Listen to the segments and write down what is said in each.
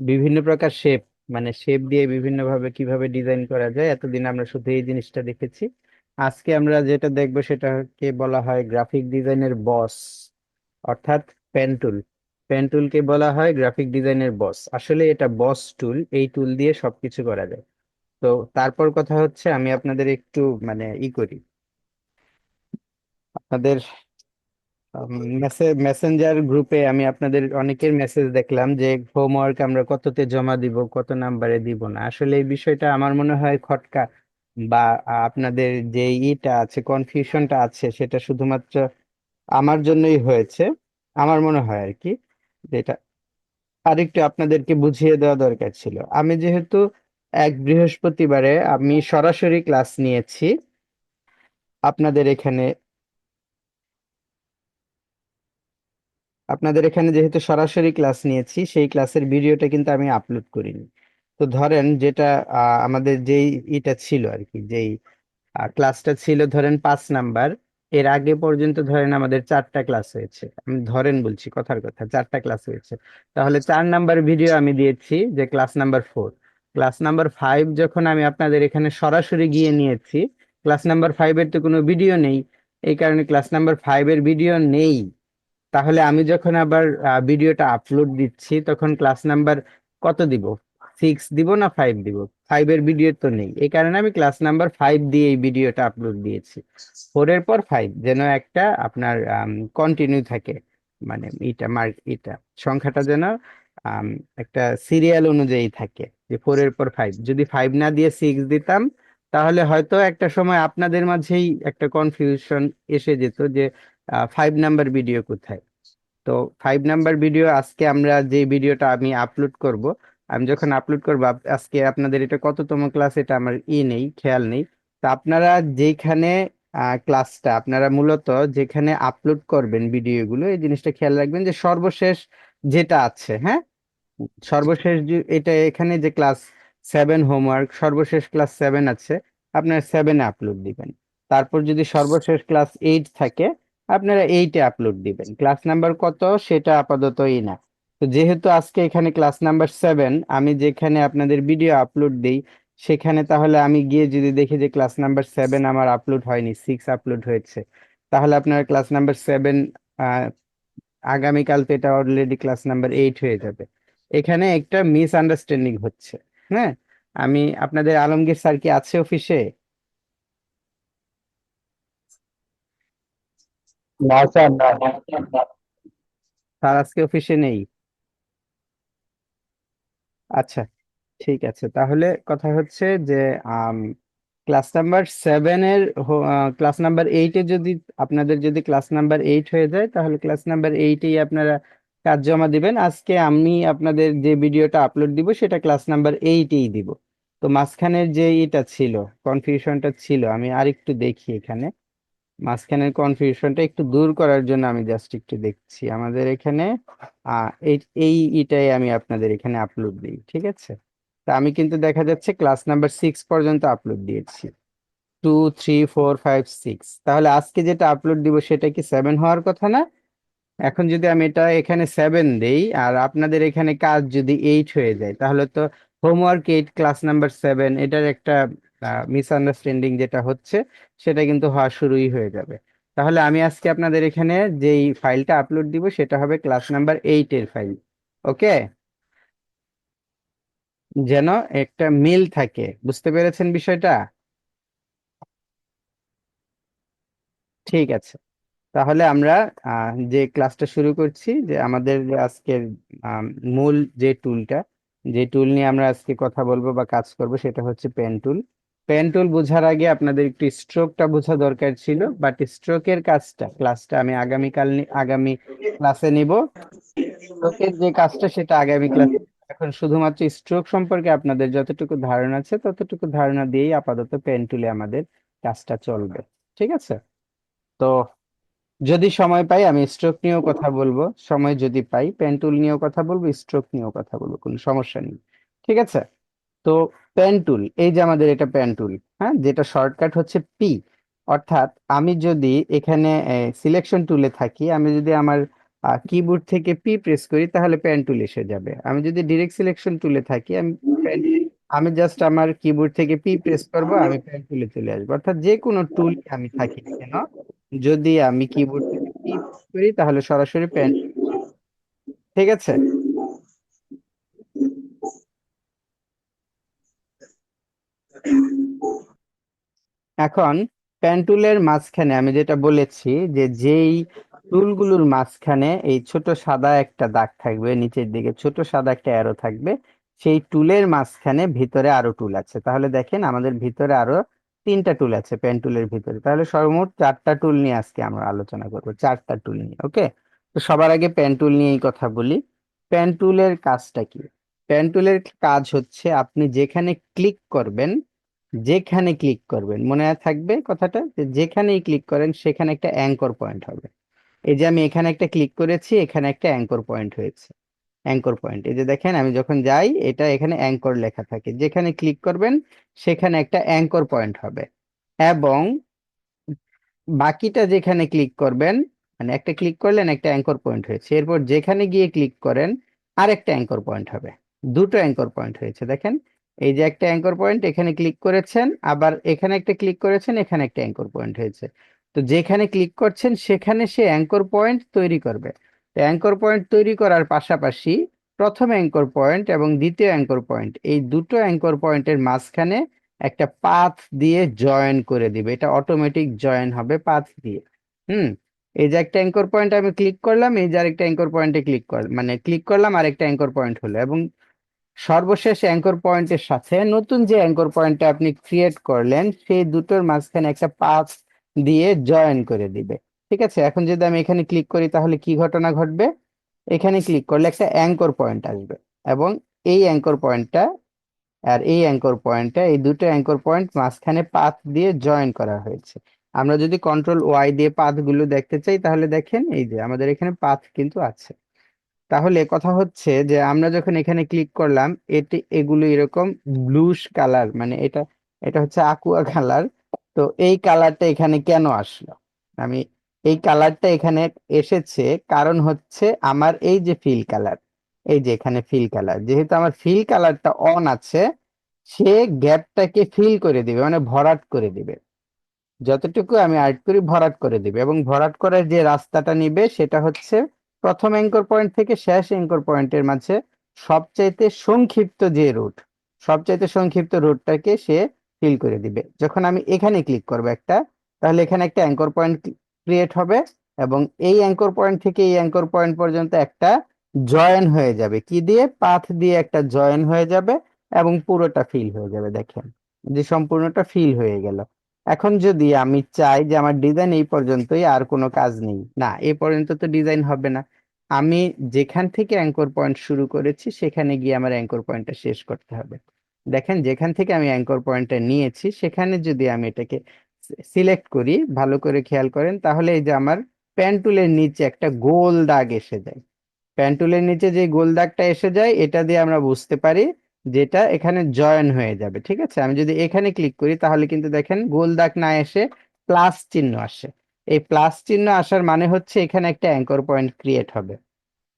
বিভিন্ন প্রকার শেপ, মানে শেপ দিয়ে বিভিন্ন ভাবে কিভাবে ডিজাইন করা যায়, এতদিন আমরা শুধু এই জিনিসটা দেখেছি। আজকে আমরা যেটা দেখবো সেটাকে বলা হয় গ্রাফিক ডিজাইনের বস, অর্থাৎ পেন টুল। পেন টুলকে বলা হয় গ্রাফিক ডিজাইনের বস। আসলে এটা বস টুল, এই টুল দিয়ে সবকিছু করা যায়। তো তারপর কথা হচ্ছে, আমি আপনাদের একটু মানে করি, আপনাদের মেসেঞ্জার গ্রুপে আমি আপনাদের অনেকের মেসেজ দেখলাম যে হোমওয়ার্ক আমরা কততে জমা দিব, কত নাম্বারে দিব না। আসলে এই বিষয়টা আমার মনে হয় খটকা বা আপনাদের যে আছে, কনফিউশনটা আছে, সেটা শুধুমাত্র আমার জন্যই হয়েছে। আমার মনে হয় আর কি, যেটা আরেকটু আপনাদেরকে বুঝিয়ে দেওয়া দরকার ছিল। আমি যেহেতু এক বৃহস্পতিবারে আমি সরাসরি ক্লাস নিয়েছি আপনাদের এখানে, যেহেতু সরাসরি ক্লাস নিয়েছি, সেই ক্লাসের ভিডিওটা কিন্তু আমি আপলোড করিনি। তো ধরেন যেটা আমাদের যেই ছিল আর কি, যেই ক্লাসটা ছিল ধরেন 5 নাম্বার, এর আগে পর্যন্ত ধরেন আমাদের 4টা ক্লাস হয়েছে। আমি ধরেন বলছি, কথার কথা, 4টা ক্লাস হয়েছে। তাহলে 4 নাম্বার ভিডিও আমি দিয়েছি যে ক্লাস নাম্বার 4। ক্লাস নাম্বার 5 যখন আমি আপনাদের এখানে সরাসরি গিয়ে নিয়েছি, ক্লাস নাম্বার 5-এর তো কোনো ভিডিও নেই। এই কারণে ক্লাস নাম্বার 5-এর ভিডিও নেই। তাহলে আমি যখন আবার ভিডিওটা আপলোড দিচ্ছি, তখন ক্লাস নাম্বার কত দিব? 6 দিব না 5 দিব? 5-এর ভিডিও তো নেই, এই কারণে আমি ক্লাস নাম্বার 5 দিয়ে এই ভিডিওটা আপলোড দিয়েছি। 4-এর পর 5 যেন একটা আপনার কন্টিনিউ থাকে, মানে এটা সংখ্যাটা যেন আম, একটা সিরিয়াল অনুযায়ী থাকে, যে 4-এর পর 5। যদি 5 না দিয়ে 6 দিতাম, তাহলে হয়তো একটা সময় আপনাদের মাঝেই একটা কনফিউশন এসে যেত যে 5 নাম্বার ভিডিও কোথায়। তো 5 নাম্বার ভিডিও, আজকে আমরা যে ভিডিওটা আমি আপলোড করব, আমি যখন আপলোড করব, আজকে আপনাদের এটা কততম ক্লাস এটা আমার নেই, খেয়াল নেই। তো আপনারা যেখানে ক্লাসটা আপনারা মূলত যেখানে আপলোড করবেন ভিডিওগুলো, এই জিনিসটা খেয়াল রাখবেন যে সর্বশেষ যেটা আছে, হ্যাঁ, সর্বশেষ যে এটা এখানে যে ক্লাস 7 হোমওয়ার্ক, সর্বশেষ ক্লাস 7 আছে, আপনারা 7-এ আপলোড দিবেন। তারপর যদি সর্বশেষ ক্লাস 8 থাকে, আপনারা 8-এ আপলোড দিবেন। ক্লাস নাম্বার কত সেটা আপাততই না। তো যেহেতু আজকে এখানে ক্লাস নাম্বার 7, আমি যেখানে আপনাদের ভিডিও আপলোড দেই সেখানে, তাহলে আমি গিয়ে যদি দেখি যে ক্লাস নাম্বার 7 আমার আপলোড হয়নি, 6 আপলোড হয়েছে, তাহলে আপনার ক্লাস নাম্বার 7 আগামীকাল তো এটা অলরেডি ক্লাস নাম্বার 8 হয়ে যাবে। এখানে একটা মিসআন্ডারস্ট্যান্ডিং হচ্ছে। হ্যাঁ, আমি আপনাদের আলমগীর স্যার কি আছে অফিসে? না স্যার, না। স্যার আজকে অফিসে নেই? আচ্ছা, ঠিক আছে। তাহলে কথা হচ্ছে যে ক্লাস নাম্বার 7-এর যদি আপনাদের যদি ক্লাস নাম্বার 8 হয়ে যায়, তাহলে ক্লাস নাম্বার 8-এই আপনারা কাজ জমা দিবেন। আজকে আমি আপনাদের যে ভিডিওটা আপলোড দিব সেটা ক্লাস নাম্বার 8-এই দিব। তো মাঝখানের যে ছিল, কনফিউশনটা ছিল, আমি আরেকটু দেখি এখানে। মাঝখানের কনফিউশনটা একটু দূর করার জন্য আমি জাস্ট একটু দেখছি আমাদের এখানে। এই এই এটাই আমি আপনাদের এখানে আপলোড দিই, ঠিক আছে? তা আমি কিন্তু দেখা যাচ্ছে ক্লাস নাম্বার 6 পর্যন্ত আপলোড দিয়েছি, 2, 3, 4, 5, 6। তাহলে আজকে যেটা আপলোড দিব সেটা কি 7 হওয়ার কথা না? এখন যদি আমি এটা এখানে 7 দেই আর আপনাদের এখানে কাজ যদি 8 হয়ে যায়, তাহলে তো হোমওয়ার্ক 8 ক্লাস নাম্বার 7, এটার একটা মিসআন্ডারস্ট্যান্ডিং যেটা হচ্ছে, সেটা কিন্তু হওয়া শুরুই হয়ে যাবে। তাহলে আমি আজকে আপনাদের এখানে যেই ফাইলটা আপলোড দিব সেটা হবে ক্লাস নাম্বার 8-এর ফাইল। ওকে, যেন একটা মিল থাকে। বুঝতে পেরেছেন বিষয়টা? ঠিক আছে। তাহলে আমরা যে ক্লাসটা শুরু করছি, যে আমাদের আজকের আম, মূল যে টুলটা, যে টুল নিয়ে আমরা আজকে কথা বলবো বা কাজ করব, সেটা হচ্ছে পেন টুল। পেন টুল বোঝার আগে আপনাদের একটু স্ট্রোকটা বোঝা দরকার ছিল, বাট স্ট্রোকের ক্লাসটা আমি আগামী ক্লাসে নিব। স্ট্রোকের যে কাজটা সেটা আগামী ক্লাসে। এখন শুধুমাত্র স্ট্রোক সম্পর্কে আপনাদের যতটুকু ধারণা আছে ততটুকু ধারণা দিয়েই আপাতত পেন টুলে আমাদের কাজটা চলবে। ঠিক আছে? তো যদি সময় পাই আমি স্ট্রোক নিয়েও কথা বলবো, সময় যদি পাই পেন টুল নিয়েও কথা বলবো, স্ট্রোক নিয়েও কথা বলবো, কোনো সমস্যা নেই। ঠিক আছে? তো পেন টুল, এই যে আমাদের এটা পেন টুল, হ্যাঁ, যেটা শর্টকাট হচ্ছে পি। অর্থাৎ আমি যদি এখানে সিলেকশন টুলে থাকি, আমি যদি আমার কিবোর্ড থেকে পি প্রেস করি তাহলে পেন টুল এসে যাবে। আমি যদি ডিরেক্ট সিলেকশন টুলে থাকি, আমি জাস্ট আমার কিবোর্ড থেকে পি প্রেস করব, আমি পেন টুলে চলে আসবো। অর্থাৎ যে কোনো টুল আমি থাকি না কেন, যদি আমি কিবোর্ড থেকে পি করি তাহলে সরাসরি পেন টুল এসে যাবে। ঠিক আছে। এখন পেন টুলের মাঝখানে আমি যেটা বলেছি, যে যেই টুলগুলোর মাঝখানে এই ছোট সাদা একটা দাগ থাকবে, নিচের দিকে ছোট সাদা একটা অ্যারো থাকবে, সেই টুলের মাঝখানে ভিতরে আরো টুল আছে। তাহলে দেখেন আমাদের ভিতরে আরো 3টা টুল আছে পেন টুলের ভিতরে। তাহলে সর্বমোট 4টা টুল নিয়ে আজকে আমরা আলোচনা করবো, 4টা টুল নিয়ে। ওকে। তো সবার আগে পেন টুল নিয়েই কথা বলি। পেন টুলের কাজটা কি? পেন টুলের কাজ হচ্ছে আপনি যেখানে ক্লিক করবেন, যেখানে ক্লিক করবেন মনে থাকবে কথাটা, যে যেখানেই ক্লিক করেন সেখানে একটা অ্যাঙ্কর পয়েন্ট হবে। এই যে আমি এখানে একটা ক্লিক করেছি, এখানে একটা অ্যাঙ্কর পয়েন্ট হয়েছে। অ্যাঙ্কর পয়েন্ট, এই যে দেখেন আমি যখন যাই এটা এখানে অ্যাঙ্কর লেখা থাকে, যেখানে ক্লিক করবেন সেখানে একটা অ্যাঙ্কর পয়েন্ট হবে। এবং বাকিটা যেখানে ক্লিক করবেন, মানে একটা ক্লিক করলেন একটা অ্যাঙ্কর পয়েন্ট হয়েছে, এরপর যেখানে গিয়ে ক্লিক করেন আরেকটা অ্যাঙ্কর পয়েন্ট হবে। দুটো অ্যাঙ্কর পয়েন্ট হয়েছে দেখেন। এই যে একটা অ্যাঙ্কর পয়েন্ট, এখানে ক্লিক করেছেন, আবার এখানে একটা ক্লিক করেছেন, এখানে একটা অ্যাঙ্কর পয়েন্ট হয়েছে। তো যেখানে ক্লিক করছেন সেখানে সে অ্যাঙ্কর পয়েন্ট তৈরি করবে। তো অ্যাঙ্কর পয়েন্ট তৈরি করার পাশাপাশি প্রথম অ্যাঙ্কর পয়েন্ট এবং দ্বিতীয় অ্যাঙ্কর পয়েন্ট, এই দুটো অ্যাঙ্কর পয়েন্টের মাঝখানে একটা পাথ দিয়ে জয়েন করে দিবে। এটা অটোমেটিক জয়েন হবে পাথ দিয়ে। হুম। এই যে একটা অ্যাঙ্কর পয়েন্ট আমি ক্লিক করলাম, এই যে আরেকটা অ্যাঙ্কর পয়েন্টে ক্লিক করলাম, মানে ক্লিক করলাম আরেকটা অ্যাঙ্কর পয়েন্ট হলো, এবং সর্বশেষ অ্যাঙ্কর পয়েন্টের সাথে নতুন যে অ্যাঙ্কর পয়েন্টটা আপনি ক্রিয়েট করলেন সেই দুটোর মাঝখানে একটা পাথ দিয়ে জয়েন করে দিবে। ঠিক আছে। এখন যদি আমি এখানে ক্লিক করি তাহলে কি ঘটনা ঘটবে? এখানে ক্লিক করলে একটা অ্যাঙ্কর পয়েন্ট আসবে, এবং এই অ্যাঙ্কর পয়েন্টটা আর এই অ্যাঙ্কর পয়েন্টটা, এই দুটো অ্যাঙ্কর পয়েন্ট মাঝখানে পাথ দিয়ে জয়েন করা হয়েছে। আমরা যদি কন্ট্রোল ওয়াই দিয়ে পাথ গুলো দেখতে চাই তাহলে দেখেন এই যে আমাদের এখানে পাথ কিন্তু আছে। তাহলে কথা হচ্ছে যে আমরা যখন এখানে ক্লিক করলাম, এগুলো এরকম ব্লুশ কালার, মানে এটা এটা হচ্ছে আকুয়া কালার। তো এই কালারটা এখানে কেন আসলো? আমি এই কালারটা এখানে এসেছে কারণ হচ্ছে আমার এই যে ফিল কালার, এই যে এখানে ফিল কালার, যেহেতু আমার ফিল কালারটা অন আছে, সে গ্যাপটাকে ফিল করে দিবে, মানে ভরাট করে দিবে। যতটুকু আমি আর্ট করি ভরাট করে দিবে, এবং ভরাট করার যে রাস্তাটা নিবে সেটা হচ্ছে প্রথম অ্যাঙ্কর পয়েন্ট থেকে শেষ অ্যাঙ্কর পয়েন্টের মাঝে সবচাইতে সংক্ষিপ্ত যে রুট, সবচাইতে সংক্ষিপ্ত রুটটাকে সে ফিল করে দিবে। যখন আমি এখানে ক্লিক করবো একটা, তাহলে এখানে একটা অ্যাঙ্কর পয়েন্ট ক্রিয়েট হবে, এবং এই অ্যাঙ্কর পয়েন্ট থেকে এই অ্যাঙ্কর পয়েন্ট পর্যন্ত একটা জয়েন হয়ে যাবে, কি দিয়ে? পাথ দিয়ে একটা জয়েন হয়ে যাবে, এবং পুরোটা ফিল হয়ে যাবে। দেখেন যে সম্পূর্ণটা ফিল হয়ে গেল। এখন যদি আমি চাই যে আমার ডিজাইন এই পর্যন্তই, আর কোনো কাজ নেই, না এই পর্যন্ত তো ডিজাইন হবে না, আমি যেখান থেকে অ্যাঙ্কর পয়েন্ট শুরু করেছি সেখানে গিয়ে আমার অ্যাঙ্কর পয়েন্টটা শেষ করতে হবে। দেখেন যেখান থেকে আমি অ্যাঙ্কর পয়েন্টটা নিয়েছি সেখানে যদি আমি এটাকে সিলেক্ট করি, ভালো করে খেয়াল করেন, তাহলে এই যে আমার পেন টুলের নিচে একটা গোল দাগ এসে যায়। পেন টুলের নিচে যে গোল দাগটা এসে যায় এটা দিয়ে আমরা বুঝতে পারি যেটা এখানে জয়েন হয়ে যাবে। ঠিক আছে। আমি যদি এখানে ক্লিক করি তাহলে কিন্তু দেখেন গোল দাগ না এসে প্লাস চিহ্ন আসে। এই প্লাস চিহ্ন আসার মানে হচ্ছে এখানে একটা অ্যাঙ্কর পয়েন্ট ক্রিয়েট হবে,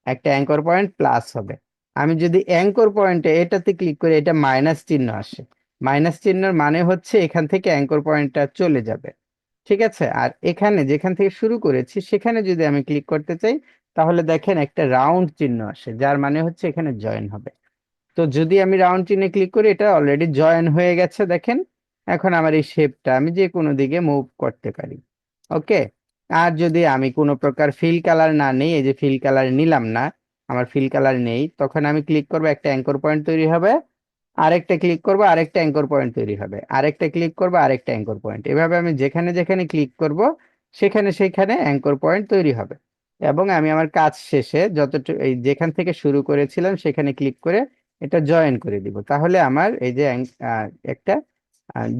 একটা অ্যাঙ্কর পয়েন্ট প্লাস হবে। আমি যদি অ্যাঙ্কর পয়েন্টে এটাতে ক্লিক করি, এটা মাইনাস চিহ্ন আসে। মাইনাস চিহ্নের মানে হচ্ছে এখান থেকে অ্যাঙ্কর পয়েন্টটা চলে যাবে। ঠিক আছে। আর এখানে যেখান থেকে শুরু করেছি সেখানে যদি আমি ক্লিক করতে চাই তাহলে দেখেন একটা রাউন্ড চিহ্ন আসে, যার মানে হচ্ছে এখানে জয়েন হবে। তো যদি আমি রাউন্ড চিহ্নে ক্লিক করি, এটা অলরেডি জয়েন হয়ে গেছে দেখেন। এখন আমার এই শেপটা আমি যে কোনো দিকে মুভ করতে পারি। ওকে। আর যদি আমি কোনো প্রকার ফিল কালার না নেই, এই যে ফিল কালার নিলাম না, আমার ফিল কালার নেই, তখন আমি ক্লিক করবো একটা অ্যাঙ্কর পয়েন্ট তৈরি হবে, আরেকটা ক্লিক করবো আরেকটা অ্যাঙ্কর পয়েন্ট তৈরি হবে, আরেকটা ক্লিক করবো আরেকটা অ্যাঙ্কর পয়েন্ট, এভাবে আমি যেখানে যেখানে ক্লিক করব সেখানে সেখানে অ্যাঙ্কর পয়েন্ট তৈরি হবে। এবং আমি আমার কাজ শেষে যতটুকু এই যেখান থেকে শুরু করেছিলাম সেখানে ক্লিক করে এটা জয়েন করে দিব, তাহলে আমার এই যে একটা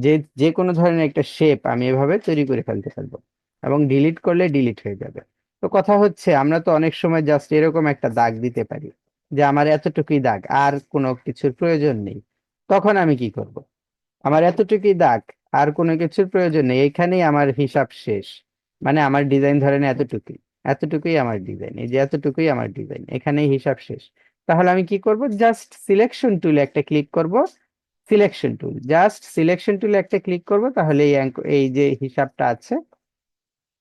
যে যে কোনো ধরনের একটা শেপ আমি এভাবে তৈরি করে ফেলতে পারবো, এবং ডিলিট করলে ডিলিট হয়ে যাবে। তো কথা হচ্ছে আমরা তো অনেক সময় জাস্ট এরকম একটা দাগ দিতে পারি যে আমার এতটুকুই দাগ, আর কোনো কিছুর প্রয়োজন নেই। তখন আমি কি করব? আমার এতটুকুই দাগ, আর কোনো কিছুর প্রয়োজন নেই, এখানেই আমার হিসাব শেষ, মানে আমার ডিজাইন ধরেন এতটুকুই। এতটুকুই আমার ডিজাইন, এই যে এতটুকুই আমার ডিজাইন, এখানেই হিসাব শেষ। তাহলে আমি কি করব, জাস্ট সিলেকশন টুলে একটা ক্লিক করব, সিলেকশন টুল, জাস্ট সিলেকশন টুলে একটা ক্লিক করব, তাহলে এই যে হিসাবটা আছে,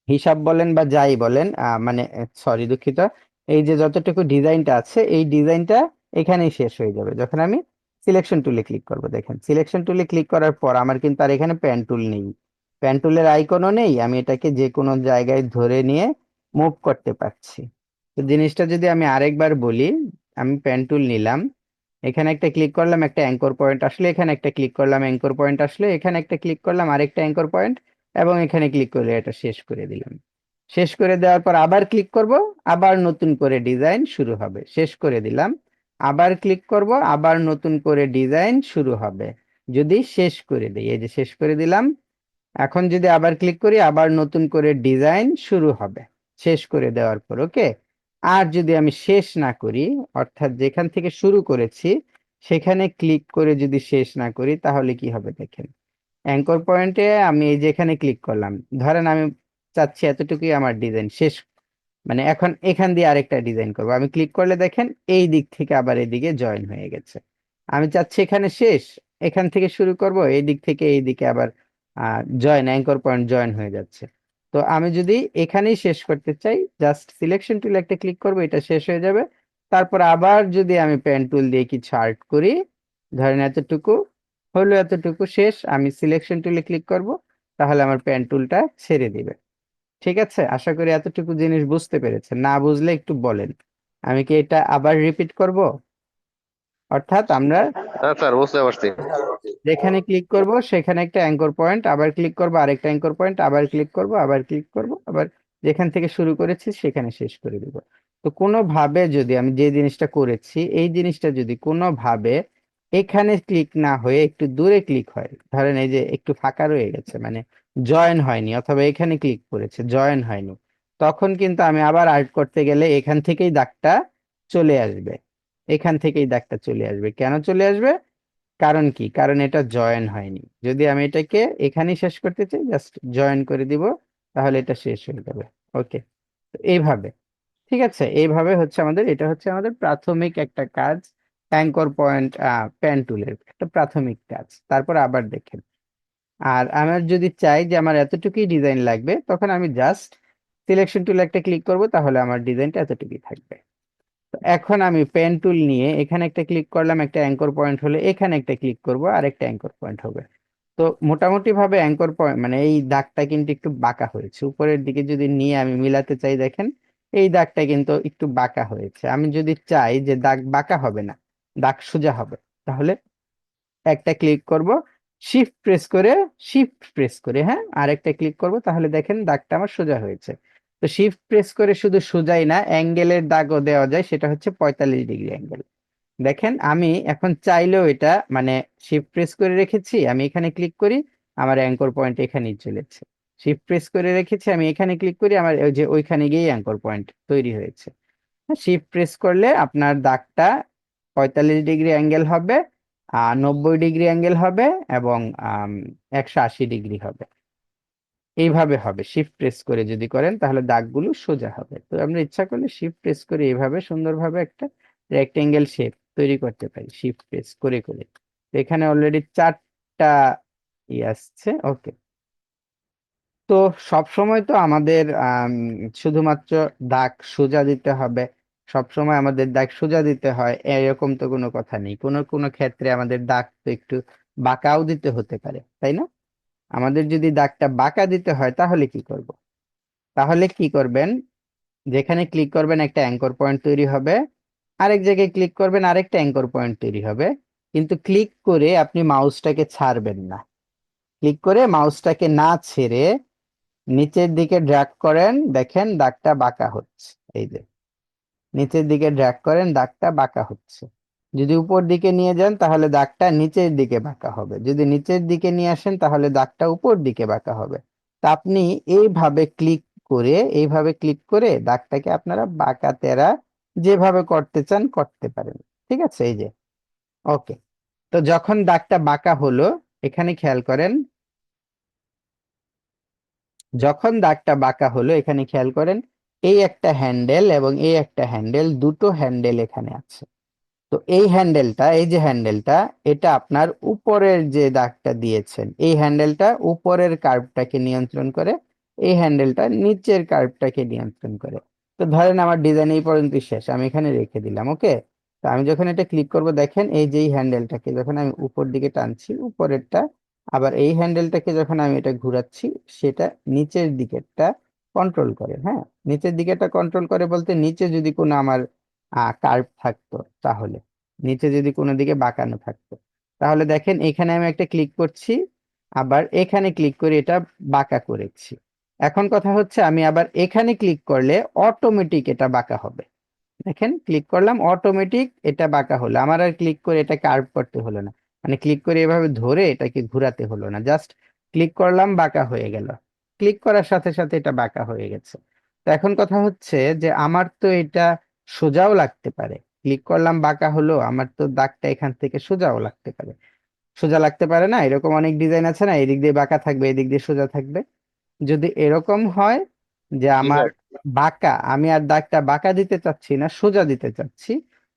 হিসাব বলেন বা যাই বলেন, মানে সরি দুঃখিত, এই যে যতটুকু ডিজাইনটা আছে এই ডিজাইনটা এখানেই শেষ হয়ে যাবে যখন আমি সিলেকশন টুলে ক্লিক করব। দেখেন সিলেকশন টুলে ক্লিক করার পর আমার কিন্তু আর এখানে প্যান টুল নেই, প্যান টুলের আইকনও নেই, আমি এটাকে যে কোনো জায়গায় ধরে নিয়ে মুভ করতে পারছি। তো জিনিসটা যদি আমি আরেকবার বলি, আমি প্যান টুল নিলাম, এখানে একটা ক্লিক করলাম, একটা অ্যাঙ্কর পয়েন্ট আসলে, এখানে একটা ক্লিক করলাম, অ্যাঙ্কর পয়েন্ট আসলে, এখানে একটা ক্লিক করলাম, আরেকটা অ্যাঙ্কর পয়েন্ট, এবং এখানে ক্লিক করে এটা শেষ করে দিলাম। শেষ করে দেওয়ার পর আবার ক্লিক করব, আবার নতুন করে ডিজাইন শুরু হবে, শেষ করে দিলাম, আবার ক্লিক করব, আবার নতুন করে ডিজাইন শুরু হবে। যদি শেষ করে দিই, এই যে শেষ করে দিলাম, এখন যদি আবার ক্লিক করি আবার নতুন করে ডিজাইন শুরু হবে শেষ করে দেওয়ার পর, ওকে। আর যদি আমি শেষ না করি, অর্থাৎ যেখান থেকে শুরু করেছি সেখানে ক্লিক করে যদি শেষ না করি, তাহলে কি হবে দেখেন, অ্যাঙ্কর পয়েন্টে আমি এই যে এখানে ক্লিক করলাম, ধরেন আমি চাচ্ছি এতটুকুই আমার ডিজাইন শেষ, মানে এখন এখান দিয়ে আরেকটা ডিজাইন করবো, আমি ক্লিক করলে দেখেন এই দিক থেকে আবার এদিকে জয়েন হয়ে গেছে। আমি চাচ্ছি এখানে শেষ, এখান থেকে শুরু করব, এই দিক থেকে এই দিকে আবার জয়েন, অ্যাঙ্কর পয়েন্ট জয়েন হয়ে যাচ্ছে। তো আমি যদি এখানেই শেষ করতে চাই, জাস্ট সিলেকশন টুল একটা ক্লিক করব, এটা শেষ হয়ে যাবে। তারপর আবার যদি আমি পেন টুল দিয়ে কিছু আর্ট করি, ধরেন এতটুকু হলো, এতটুকু শেষ, আমি সিলেকশন টুলে ক্লিক করব, তাহলে আমার পেন টুলটা ছেড়ে দিবে। ঠিক আছে, আশা করি এতটুকু জিনিস বুঝতে পেরেছেন, না বুঝলে একটু বলেন, আমি কি এটা আবার রিপিট করব? অর্থাৎ আমরা হ্যাঁ স্যার, বুঝতে পারছি। যেখানে ক্লিক করব সেখানে একটা অ্যাঙ্কর পয়েন্ট, আবার ক্লিক করব আরেকটা অ্যাঙ্কর পয়েন্ট, আবার ক্লিক করব, আবার ক্লিক করব, আবার যেখান থেকে শুরু করেছি সেখানে শেষ করে দিব। তো কোনোভাবে যদি আমি যে জিনিসটা করেছি এই জিনিসটা যদি কোনোভাবে এখানে ক্লিক না হয়ে একটু দূরে ক্লিক হয়, ধরেন এই যে একটু ফাঁকা রয়ে গেছে, মানে জয়েন হয়নি, অথবা এখানে ক্লিক করেছে জয়েন হয়নি, তখন কিন্তু আমি আবার আর্ট করতে গেলে এখান থেকেই দাগটা চলে আসবে, এখান থেকেই দাগটা চলে আসবে। কেন চলে আসবে? কারণ কি, কারণ এটা জয়েন হয়নি। যদি আমি এটাকে এখানেই শেষ করতে চাই, জাস্ট জয়েন করে দিব, তাহলে এটা শেষ হয়ে যাবে। ওকে, তো এইভাবে, ঠিক আছে, এইভাবে হচ্ছে আমাদের, এটা হচ্ছে আমাদের প্রাথমিক একটা কাজ, অ্যাঙ্কর পয়েন্ট পেন টুলের একটা প্রাথমিক কাজ। তারপর আবার দেখেন, আর আমার যদি চাই যে আমার এতটুকুই ডিজাইন লাগবে, তখন আমি জাস্ট সিলেকশন টুলে একটা ক্লিক করব, তাহলে আমার ডিজাইনটা এতটুকুই থাকবে। তো এখন আমি পেন টুল নিয়ে এখানে একটা ক্লিক করলাম, একটা অ্যাঙ্কর পয়েন্ট হলে এখানে একটা ক্লিক করব, আর একটা অ্যাঙ্কর পয়েন্ট হবে। তো মোটামুটি ভাবে অ্যাঙ্কর পয়েন্ট মানে এই দাগটা কিন্তু একটু বাঁকা হয়েছে, উপরের দিকে যদি নিয়ে আমি মিলাতে চাই, দেখেন এই দাগটা কিন্তু একটু বাঁকা হয়েছে। আমি যদি চাই যে দাগ বাঁকা হবে না, দাগ সোজা হবে, তাহলে একটা ক্লিক করব, শিফট প্রেস করে, শিফট প্রেস করে, হ্যাঁ, আর একটা ক্লিক করব, তাহলে দেখেন দাগটা আমার সোজা হয়েছে। তো শিফট প্রেস করে শুধু সোজাই না, অ্যাঙ্গেলের দাগও দেওয়া যায়, সেটা হচ্ছে 45 ডিগ্রি অ্যাঙ্গেল। দেখেন আমি এখন চাইলেও এটা, মানে শিফট প্রেস করে রেখেছি, আমি এখানে ক্লিক করি, আমার অ্যাঙ্কর পয়েন্ট এখানেই চলেছে। শিফট প্রেস করে রেখেছি, আমি এখানে ক্লিক করি, আমার ওই যে ওইখানে গিয়ে অ্যাঙ্কর পয়েন্ট তৈরি হয়েছে। শিফট প্রেস করলে আপনার দাগটা 45 ডিগ্রি অ্যাঙ্গেল হবে, 90 ডিগ্রি অ্যাঙ্গেল হবে, এবং 180 ডিগ্রি হবে। এইভাবে হবে, শিফট প্রেস করে যদি করেন তাহলে দাগগুলো সোজা হবে। তো আমরা ইচ্ছা করলে শিফট প্রেস করে এইভাবে সুন্দরভাবে একটা রেক্টেঙ্গেল শেপ তৈরি করতে পারি, শিফট প্রেস করে করে। তো এখানে অলরেডি 4টা আসছে, ওকে। তো সব সময় তো আমাদের শুধুমাত্র দাগ সোজা দিতে হবে, সব সময় আমাদের দাগ সোজা দিতে হয় এরকম তো কোনো কথা নেই, কোনো কোনো ক্ষেত্রে আমাদের দাগ তো একটু বাঁকাও দিতে হতে পারে, তাই না? আমাদের যদি দাগটা বাঁকা দিতে হয় তাহলে কি করব? তাহলে কি করবেন, যেখানে ক্লিক করবেন একটা অ্যাঙ্কর পয়েন্ট তৈরি হবে, আরেক জায়গায় ক্লিক করবেন আরেকটা অ্যাঙ্কর পয়েন্ট তৈরি হবে, কিন্তু ক্লিক করে আপনি মাউসটাকে ছাড়বেন না। ক্লিক করে মাউসটাকে না ছেড়ে নিচের দিকে ড্র্যাগ করেন, দেখেন দাগটা বাঁকা হচ্ছে, এই যে নিচের দিকে ড্র্যাগ করেন, দাগটা বাঁকা হচ্ছে। যদি উপর দিকে নিয়ে যান তাহলে দাগটা নিচের দিকে বাঁকা হবে, যদি নিচের দিকে নিয়ে আসেন তাহলে দাগটা উপর দিকে বাঁকা হবে। তা আপনি এইভাবে ক্লিক করে, এইভাবে ক্লিক করে দাগটাকে আপনারা বাঁকা তেরা যেভাবে করতে চান করতে পারেন। ঠিক আছে, এই যে, ওকে। তো যখন দাগটা বাঁকা হলো, এখানে খেয়াল করেন, যখন দাগটা বাঁকা হলো এখানে খেয়াল করেন, এই একটা হ্যান্ডেল এবং এই একটা হ্যান্ডেল, দুটো হ্যান্ডেল এখানে আছে। তো এই হ্যান্ডেলটা, এই যে হ্যান্ডেলটা, এটা আপনার উপরের যে দাগটা দিয়েছেন, এই হ্যান্ডেলটা উপরের কার্ভটাকে নিয়ন্ত্রণ করে, এই হ্যান্ডেলটা নিচের কার্ভটাকে নিয়ন্ত্রণ করে। তো ধরেন আমার ডিজাইন এই পর্যন্ত শেষ, আমি এখানে রেখে দিলাম। ওকে, তো আমি যখন এটা ক্লিক করব, দেখেন এই যে হ্যান্ডেলটাকে যখন আমি উপর দিকে টানছি, উপরেরটা, আবার এই হ্যান্ডেলটাকে যখন আমি এটা ঘুরাচ্ছি, সেটা নিচের দিকেরটা কন্ট্রোল করে। হ্যাঁ, নিচের দিকেরটা কন্ট্রোল করে বলতে, নিচে যদি কোনো আমার কার্ভ থাকতো, তাহলে নিচে যদি কোনো দিকে বাঁকানো থাকতো, তাহলে দেখেন এখানে আমি একটা ক্লিক করছি, আবার এখানে ক্লিক করে এটা বাঁকা করেছি। এখন কথা হচ্ছে, আমি আবার এখানে ক্লিক করলে অটোমেটিক এটা বাঁকা হবে। দেখেন ক্লিক করলাম, অটোমেটিক এটা বাঁকা হলো, আমার আর ক্লিক করে এটা কার্ভ করতে হলো না, মানে ক্লিক করে এভাবে ধরে এটাকে ঘোরাতে হলো না, জাস্ট ক্লিক করলাম, বাঁকা হয়ে গেল। ক্লিক করার সাথে সাথে এটা বাঁকা হয়ে গেছে। তো এখন কথা হচ্ছে যে আমার তো এটা সোজাও লাগতে পারে, ক্লিক করলাম বাঁকা হলো, আমার তো দাগটা এখান থেকে সোজাও লাগতে পারে। সোজা লাগতে পারে না, এরকম অনেক ডিজাইন আছে না, এদিক দিয়ে বাঁকা থাকবে, এদিক দিয়ে সোজা থাকবে। যদি এরকম হয় যে জি আমার ভাই। বাঁকা, আমি আর দাগটা বাঁকা দিতে চাচ্ছি না, সোজা দিতে চাচ্ছি,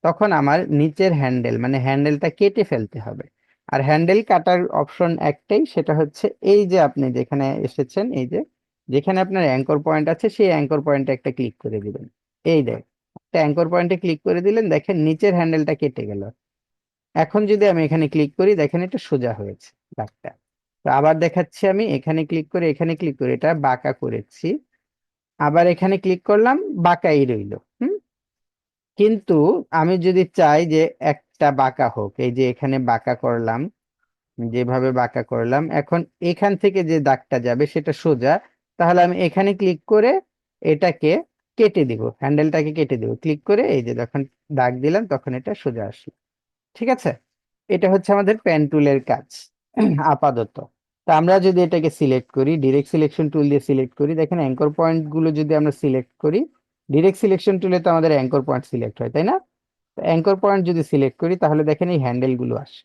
তখন আমার নিচের হ্যান্ডেল মানে হ্যান্ডেলটা কেটে ফেলতে হবে। আর হ্যান্ডেল কাটার অপশন একটাই, সেটা হচ্ছে এই যে আপনি যেখানে এসেছেন, এই যে যেখানে আপনার অ্যাঙ্কর পয়েন্ট আছে, সেই অ্যাঙ্কর পয়েন্টে একটা ক্লিক করে দিবেন। এই দেখ, একটা অ্যাঙ্কর পয়েন্টে ক্লিক করে দিলেন, দেখেন নিচের হ্যান্ডেলটা কেটে গেল। এখন যদি আমি এখানে ক্লিক করি, দেখেন এটা সোজা হয়েছে দাগটা। তো আবার দেখাচ্ছি, আমি এখানে ক্লিক করে, এখানে ক্লিক করে এটা বাঁকা করেছি, আবার এখানে ক্লিক করলাম, বাঁকাই রইলো। হুম, কিন্তু আমি যদি চাই যে একটা বাঁকা হোক, এই যে এখানে বাঁকা করলাম, যেভাবে বাঁকা করলাম, এখন এখান থেকে যে দাগটা যাবে সেটা সোজা, তাহলে আমি এখানে ক্লিক করে এটাকে কেটে দিব, হ্যান্ডেলটাকে কেটে দিব, ক্লিক করে এই যে যখন দাগ দিলাম, তখন এটা সোজা আসলো। ঠিক আছে, এটা হচ্ছে আমাদের পেন টুলের কাজ আপাতত। তা আমরা যদি এটাকে সিলেক্ট করি, ডিরেক্ট সিলেকশন টুল দিয়ে সিলেক্ট করি, দেখেন অ্যাঙ্কর পয়েন্ট গুলো যদি আমরা সিলেক্ট করি, ডিরেক্ট সিলেকশন টুলে তো আমাদের অ্যাঙ্কর পয়েন্ট সিলেক্ট হয়, তাই না? অ্যাঙ্কর পয়েন্ট যদি সিলেক্ট করি, তাহলে দেখেন এই হ্যান্ডেল গুলো আসে।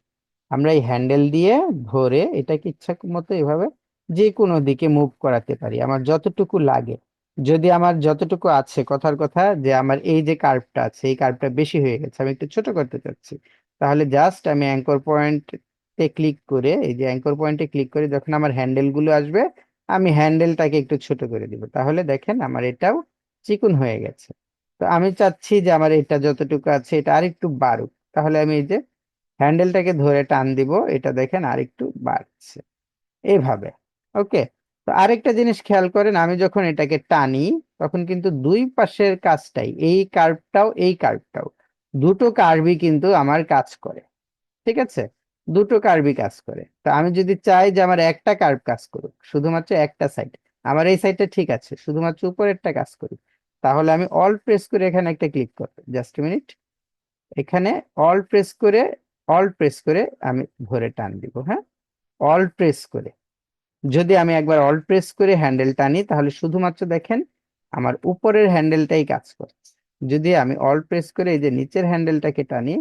আমরা এই হ্যান্ডেল দিয়ে ধরে এটাকে ইচ্ছা মতো এভাবে যে কোনো দিকে মুভ করাতে পারি, আমার যতটুকু লাগে। যদি আমার যতটুকু আছে, কথার কথা যে আমার এই যে কার্ভটা আছে, এই কার্ভটা বেশি হয়ে গেছে, আমি একটু ছোট করতে চাচ্ছি, তাহলে জাস্ট আমি অ্যাঙ্কর পয়েন্টে ক্লিক করে, এই যে অ্যাঙ্কর পয়েন্টে ক্লিক করে যখন আমার হ্যান্ডেল গুলো আসবে, আমি হ্যান্ডেলটাকে একটু ছোট করে দিব, তাহলে দেখেন আমার এটাও চিকন হয়ে গেছে। তো আমি চাচ্ছি যে আমার এটা যতটুকু আছে এটা আরেকটু বাড়ুক, তাহলে আমি এই যে হ্যান্ডেলটাকে ধরে টান দিব, এটা দেখেন আরেকটু বাড়ছে এইভাবে। ওকে, তো আরেকটা জিনিস খেয়াল করেন, আমি যখন এটাকে টানি, তখন কিন্তু দুই পাশের কাজটাই, এই কার্ভটাও এই কার্ভটাও, দুটো কার্ভই কিন্তু আমার কাজ করে। ঠিক আছে, দুটো কার্ভই কাজ করে। তো আমি যদি চাই যে আমার একটা কার্ভ কাজ করুক, শুধুমাত্র একটা সাইড, আমার এই সাইডটা ঠিক আছে, শুধুমাত্র উপরেরটা কাজ করুক, তাহলে আমি অল প্রেস করে এখানে একটা ক্লিক করবো, জাস্ট মিনিট, এখানে অল প্রেস করে, অল প্রেস করে আমি ধরে টান দিব। হ্যাঁ, অল প্রেস করে, যদি আমি একবার অল প্রেস করে হ্যান্ডেল টানি, তাহলে শুধুমাত্র দেখেন আমার উপরের হ্যান্ডেলটাই কাজ করছে। যদি আমি অল প্রেস করে এই যে নিচের হ্যান্ডেলটাকে টানি,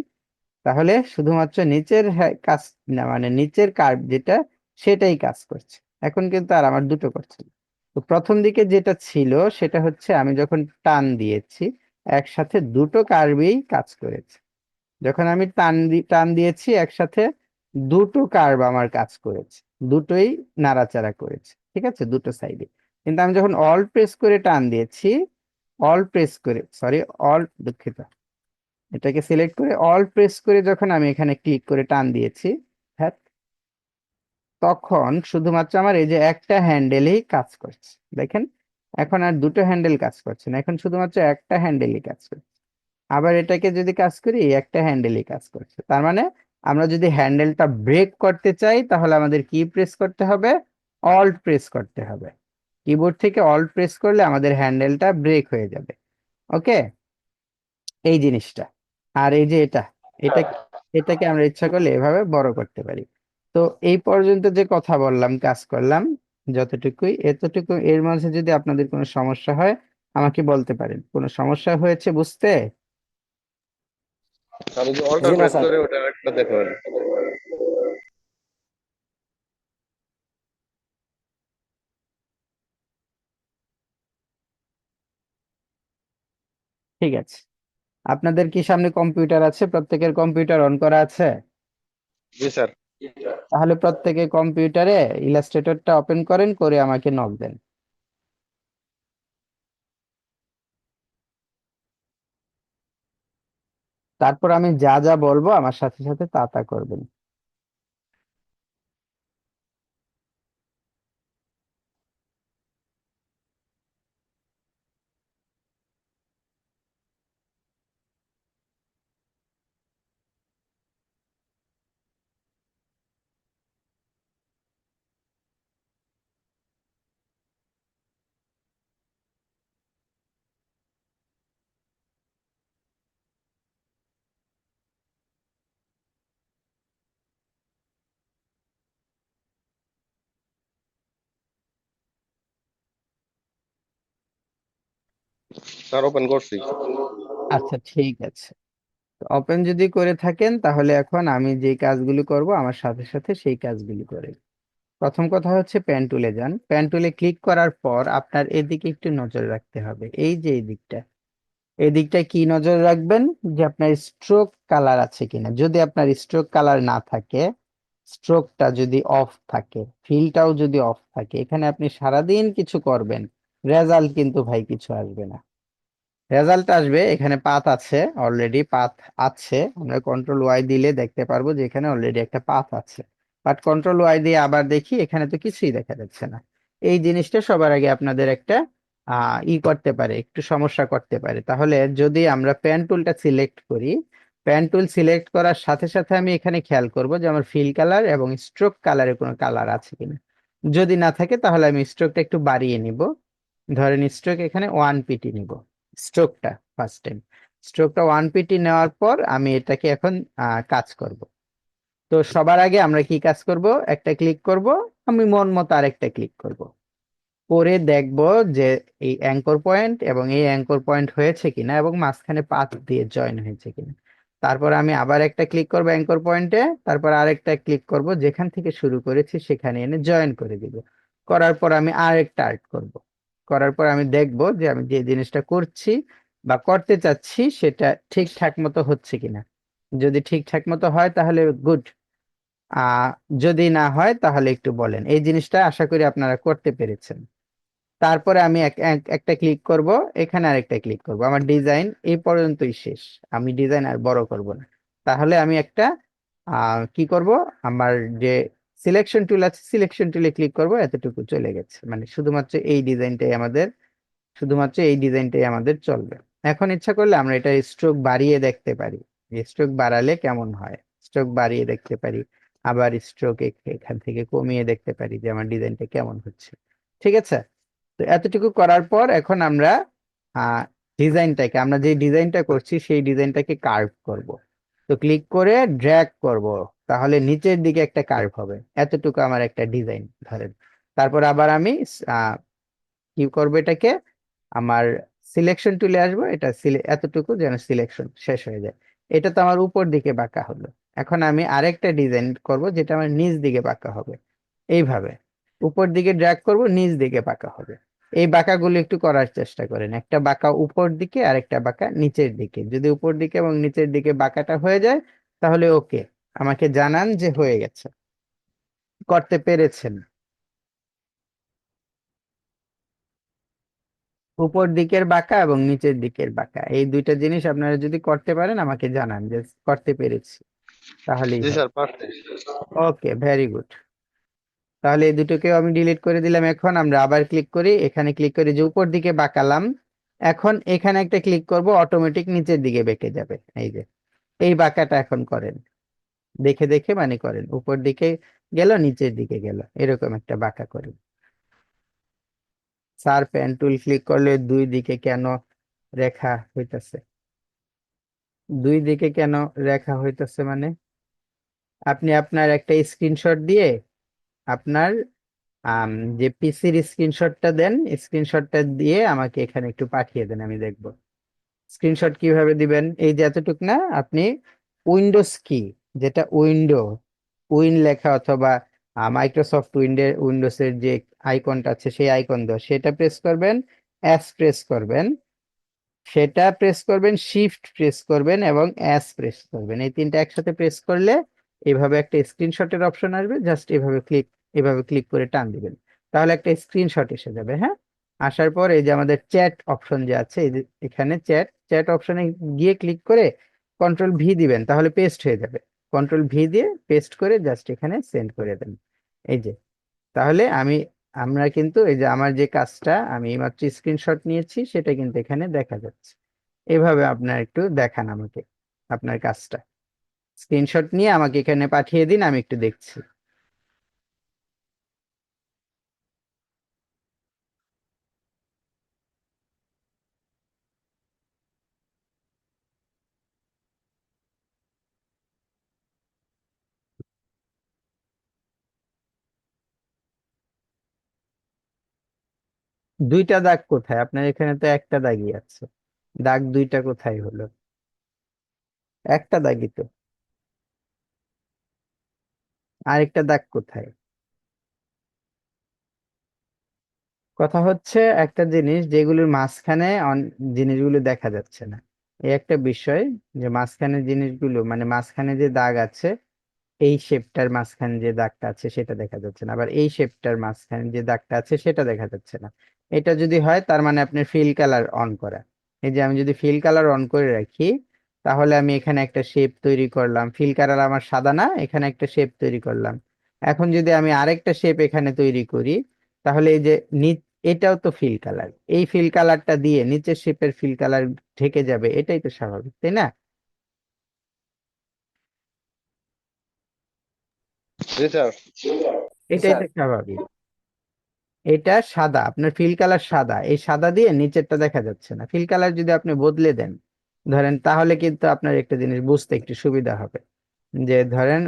তাহলে শুধুমাত্র নিচের কাজ না, মানে নিচের কার্ভ যেটা, সেটাই কাজ করছে। এখন কিন্তু আর আমার দুটো করছে না। তো প্রথম দিকে যেটা ছিল, সেটা হচ্ছে আমি যখন টান দিয়েছি, একসাথে দুটো কার্ভই কাজ করেছে। যখন আমি টান দিয়েছি একসাথে, দুটো কার্ভ আমার কাজ করেছে, দুটোই নাড়াচাড়া করেছে। ঠিক আছে, দুটো সাইডে। কিন্তু আমি যখন অল প্রেস করে টান দিয়েছি, অল প্রেস করে, সরি, অল, দুঃখিত, এটাকে সিলেক্ট করে অল প্রেস করে যখন আমি এখানে ক্লিক করে টান দিয়েছি, হ্যাঁ, তখন শুধুমাত্র আমার এই যে একটা হ্যান্ডেলই কাজ করছে। দেখেন, এখন আর দুটো হ্যান্ডেল কাজ করছে না, এখন শুধুমাত্র একটা হ্যান্ডেলই কাজ করছে। আবার এটাকে যদি কাজ করি, একটা হ্যান্ডেলই কাজ করছে। তার মানে আমরা যদি হ্যান্ডেলটা ব্রেক করতে চাই, তাহলে আমাদের কি প্রেস করতে হবে? অল্ট প্রেস করতে হবে। কিবোর্ড থেকে অল্ট প্রেস করলে আমাদের হ্যান্ডেলটা ব্রেক হয়ে যাবে। ওকে, এই জিনিসটা। আর এই যে এটা, এটা, এটাকে আমরা ইচ্ছা করলে এভাবে বড় করতে পারি। তো এই পর্যন্ত যে কথা বললাম, কাজ করলাম যতটুকুই, এতটুকু, এর মাঝে যদি আপনাদের কোনো সমস্যা হয়, আমাকে বলতে পারেন। কোনো সমস্যা হয়েছে বুঝতে? আমি যে অলটা জি না প্রেস স্যার। করে ওটা একটা দেখবেন। ঠিক আছে। আপনাদের কি সামনে কম্পিউটার আছে? প্রত্যেকের কম্পিউটার অন করা আছে? জি স্যার। তাহলে প্রত্যেকে কম্পিউটারে ইলাস্ট্রেটরটা ওপেন করেন, করে আমাকে নক দেন। তারপর আমি যা যা বলবো আমার সাথে সাথে তা তা করবেন। স্যার ওপেন করছি। আচ্ছা, ঠিক আছে। ওপেন যদি করে থাকেন তাহলে এখন আমি যে কাজগুলি করব আমার সাথে সাথে সেই কাজগুলি করে। প্রথম কথা হচ্ছে প্যান টুলে যান। প্যান টুলে ক্লিক করার পর আপনার এদিকে একটু নজর রাখতে হবে, এই যে এই দিকটা। এই দিকটায় কি নজর রাখবেন? যে আপনার স্ট্রোক কালার আছে কিনা। যদি আপনার স্ট্রোক কালার না থাকে, স্ট্রোকটা যদি অফ থাকে, ফিলটাও যদি অফ থাকে, এখানে আপনি সারাদিন কিছু করবেন, রেজাল্ট কিন্তু ভাই কিছু আসবে না। রেজাল্ট আসবে এখানে পাথ আছে, অলরেডি পাথ আছে। আমরা কন্ট্রোল ওয়াই দিলে দেখতে পারবো যে এখানে অলরেডি একটা পাথ আছে। বাট কন্ট্রোল ওয়াই দিয়ে আবার দেখি, এখানে তো কিছুই দেখা যাচ্ছে না। এই জিনিসটা সবার আগে আপনাদের একটা করতে পারে, একটু সমস্যা করতে পারে। তাহলে যদি আমরা প্যান টুলটা সিলেক্ট করি, প্যান টুল সিলেক্ট করার সাথে সাথে আমি এখানে খেয়াল করব যে আমার ফিল কালার এবং স্ট্রোক কালারে কোনো কালার আছে কিনা। যদি না থাকে তাহলে আমি স্ট্রোকটা একটু বাড়িয়ে নিব। ধরেন স্ট্রোক এখানে 1 পিটি নিব, স্ট্রোকটা ফার্স্ট টাইম। স্ট্রোকটা 1 পিটি নেওয়ার পর আমি এটাকে এখন কাজ করব। তো সবার আগে আমরা কি কাজ করব? একটা ক্লিক করব, আমি মন মতো আরেকটা ক্লিক করব, করে দেখব যে এই অ্যাঙ্কর পয়েন্ট এবং এই অ্যাঙ্কর পয়েন্ট হয়েছে কিনা এবং মাঝখানে পাথ দিয়ে জয়েন হয়েছে কিনা। তারপর আমি আবার একটা ক্লিক করব অ্যাঙ্কর পয়েন্টে, তারপর আরেকটা ক্লিক করব, যেখান থেকে শুরু করেছি সেখানে এনে জয়েন করে দিব। করার পর আমি আরেকটা আর্ট করব। করার পর আমি দেখব যে আমি যে জিনিসটা করছি বা করতে চাচ্ছি সেটা ঠিকঠাক মতো হচ্ছে কিনা। যদি ঠিকঠাক মতো হয় তাহলে গুড। আহ যদি না হয় তাহলে একটু বলেন। এই জিনিসটা আশা করি আপনারা করতে পেরেছেন। তারপরে আমি একটা ক্লিক করব, এখানে আরেকটা ক্লিক করব, আমার ডিজাইন এই পর্যন্তই শেষ। আমি ডিজাইন আর বড় করব না। তাহলে আমি একটা কি করব, আমার যে সিলেকশন টুল আছে সিলেকশন টুলে ক্লিক করব, এতটুকু চলে গেছে। মানে শুধুমাত্র এই ডিজাইনটাই আমাদের চলবে। এখন ইচ্ছা করলে আমরা এটা স্ট্রোক বাড়িয়ে দেখতে পারি, স্ট্রোক বাড়ালে কেমন হয়। স্ট্রোক বাড়িয়ে দেখতে পারি, আবার স্ট্রোক এখান থেকে কমিয়ে দেখতে পারি যে আমার ডিজাইনটা কেমন হচ্ছে। ঠিক আছে। তো এতটুকু করার পর এখন আমরা আহ ডিজাইনটাকে, আমরা যে ডিজাইনটা করছি সেই ডিজাইনটাকে কার্ভ করব। তো ক্লিক করে ড্র্যাগ করব, তাহলে নিচের দিকে একটা কার্ভ হবে। এতটুকু আমার একটা ডিজাইন ধরেন। তারপর আবার আমি আহ কি করবো, এটাকে আমার সিলেকশন টুলে আসবো, এটা এতটুকু যেন সিলেকশন শেষ হয়ে যায়। এটা তো আমার উপর দিকে বাঁকা হলো। এখন আমি আরেকটা ডিজাইন করব যেটা আমার নিচ দিকে বাঁকা হবে। এইভাবে উপর দিকে ড্র্যাগ করব, নিচ দিকে বাঁকা হবে। এই বাঁকাগুলো একটু করার চেষ্টা করেন, একটা বাঁকা উপর দিকে আর একটা বাঁকা নিচের দিকে। যদি উপর দিকে এবং নিচের দিকে বাঁকাটা হয়ে যায় তাহলে ওকে, আমাকে জানান যে হয়ে গেছে, করতে পেরেছেন। উপর দিকের বাঁকা এবং নিচের দিকের বাঁকা এই দুইটা জিনিস আপনারা যদি করতে পারেন আমাকে জানান যে করতে পেরেছি, তাহলেই জি হবে। স্যার পারছি। ওকে, ভেরি গুড। তাহলে এই দুটোকেও আমি ডিলিট করে দিলাম। এখন আমরা আবার ক্লিক করি, এখানে ক্লিক করি যে উপর দিকে বাঁকালাম। এখন এখানে একটা ক্লিক করব, অটোমেটিক নিচের দিকে বেঁকে যাবে। এই যে এই বাঁকাটা এখন করেন, দেখে দেখে মানে করেন, উপর দিকে গেল নিচের দিকে গেল, এরকম একটা বাঁকা করেন। স্যার পেন টুল ক্লিক করলে দুই দিকে কেন রেখা হইতাছে? দুই দিকে কেন রেখা হইতেছে মানে? আপনি আপনার একটা স্ক্রিনশট দিয়ে আপনার আম, যে পিসির স্ক্রিনশটটা দেন, স্ক্রিনশটটা দিয়ে আমাকে এখানে একটু পাঠিয়ে দেন, আমি দেখব। স্ক্রিনশট কিভাবে দিবেন? এই যে এতটুক না, আপনি উইন্ডোজ কি, যেটা উইন লেখা অথবা মাইক্রোসফট উইন্ডোজের যে আইকনটা আছে সেই আইকন দেওয়া, সেটা প্রেস করবেন, এস প্রেস করবেন। সেটা প্রেস করবেন, শিফট প্রেস করবেন এবং এস প্রেস করবেন। এই তিনটা একসাথে প্রেস করলে এভাবে একটা স্ক্রিনশটের অপশন আসবে, জাস্ট এভাবে ক্লিক করে টান দিবেন, তাহলে একটা স্ক্রিনশট এসে যাবে। হ্যাঁ, আসার পর এই যে আমাদের চ্যাট অপশন যে আছে, এই যে এখানে চ্যাট চ্যাট অপশনে গিয়ে ক্লিক করে কন্ট্রোল ভি দিবেন, তাহলে পেস্ট হয়ে যাবে। কন্ট্রোল ভি দিয়ে পেস্ট করে জাস্ট এখানে সেন্ড করে দেন। এই যে, তাহলে আমরা কিন্তু এই যে আমার যে কাজটা আমি এইমাত্র স্ক্রিনশট নিয়েছি সেটা কিন্তু এখানে দেখা যাচ্ছে। এভাবে আপনার একটু দেখান আমাকে আপনার কাজটা, স্ক্রিনশট নিয়ে আমাকে এখানে পাঠিয়ে দিন, আমি একটু দেখছি। দুইটা দাগ কোথায়? আপনার এখানে তো একটা দাগই আছে, দাগ দুইটা কোথায় হলো? একটা দাগই তো, আরেকটা দাগ কোথায়? কথা হচ্ছে একটা জিনিস যেগুলোর মাঝখানে জিনিসগুলো দেখা যাচ্ছে না, এই একটা বিষয়, যে মাঝখানে জিনিসগুলো মানে মাঝখানে যে দাগ আছে, এই শেপটার মাঝখানে যে দাগটা আছে সেটা দেখা যাচ্ছে না, আবার এই শেপটার মাঝখানে যে দাগটা আছে সেটা দেখা যাচ্ছে না। এটা যদি হয় তার মানে আপনার ফিল কালার অন করা। এই যে আমি যদি ফিল কালার অন করে রাখি, তাহলে আমি এখানে একটা শেপ তৈরি করলাম, ফিল কালার আমার সাদা না, এখানে একটা শেপ তৈরি করলাম। এখন যদি আমি আরেকটা শেপ এখানে তৈরি করি, তাহলে এই যে এটাও তো ফিল কালার, এই ফিল কালারটা দিয়ে নিচের শেপের ফিল কালার ঢেকে যাবে, এটাই তো স্বাভাবিক, তাই না? জি স্যার। এটাই তো স্বাভাবিক। এটা সাদা, আপনার ফিল কালার সাদা, এই সাদা দিয়ে নিচেরটা দেখা যাচ্ছে না, ফিল কালার যদি আপনি বদলে দেন ধরেন, তাহলে কিন্তু আপনার একটা জিনিস বুঝতে একটু সুবিধা হবে। যে ধরেন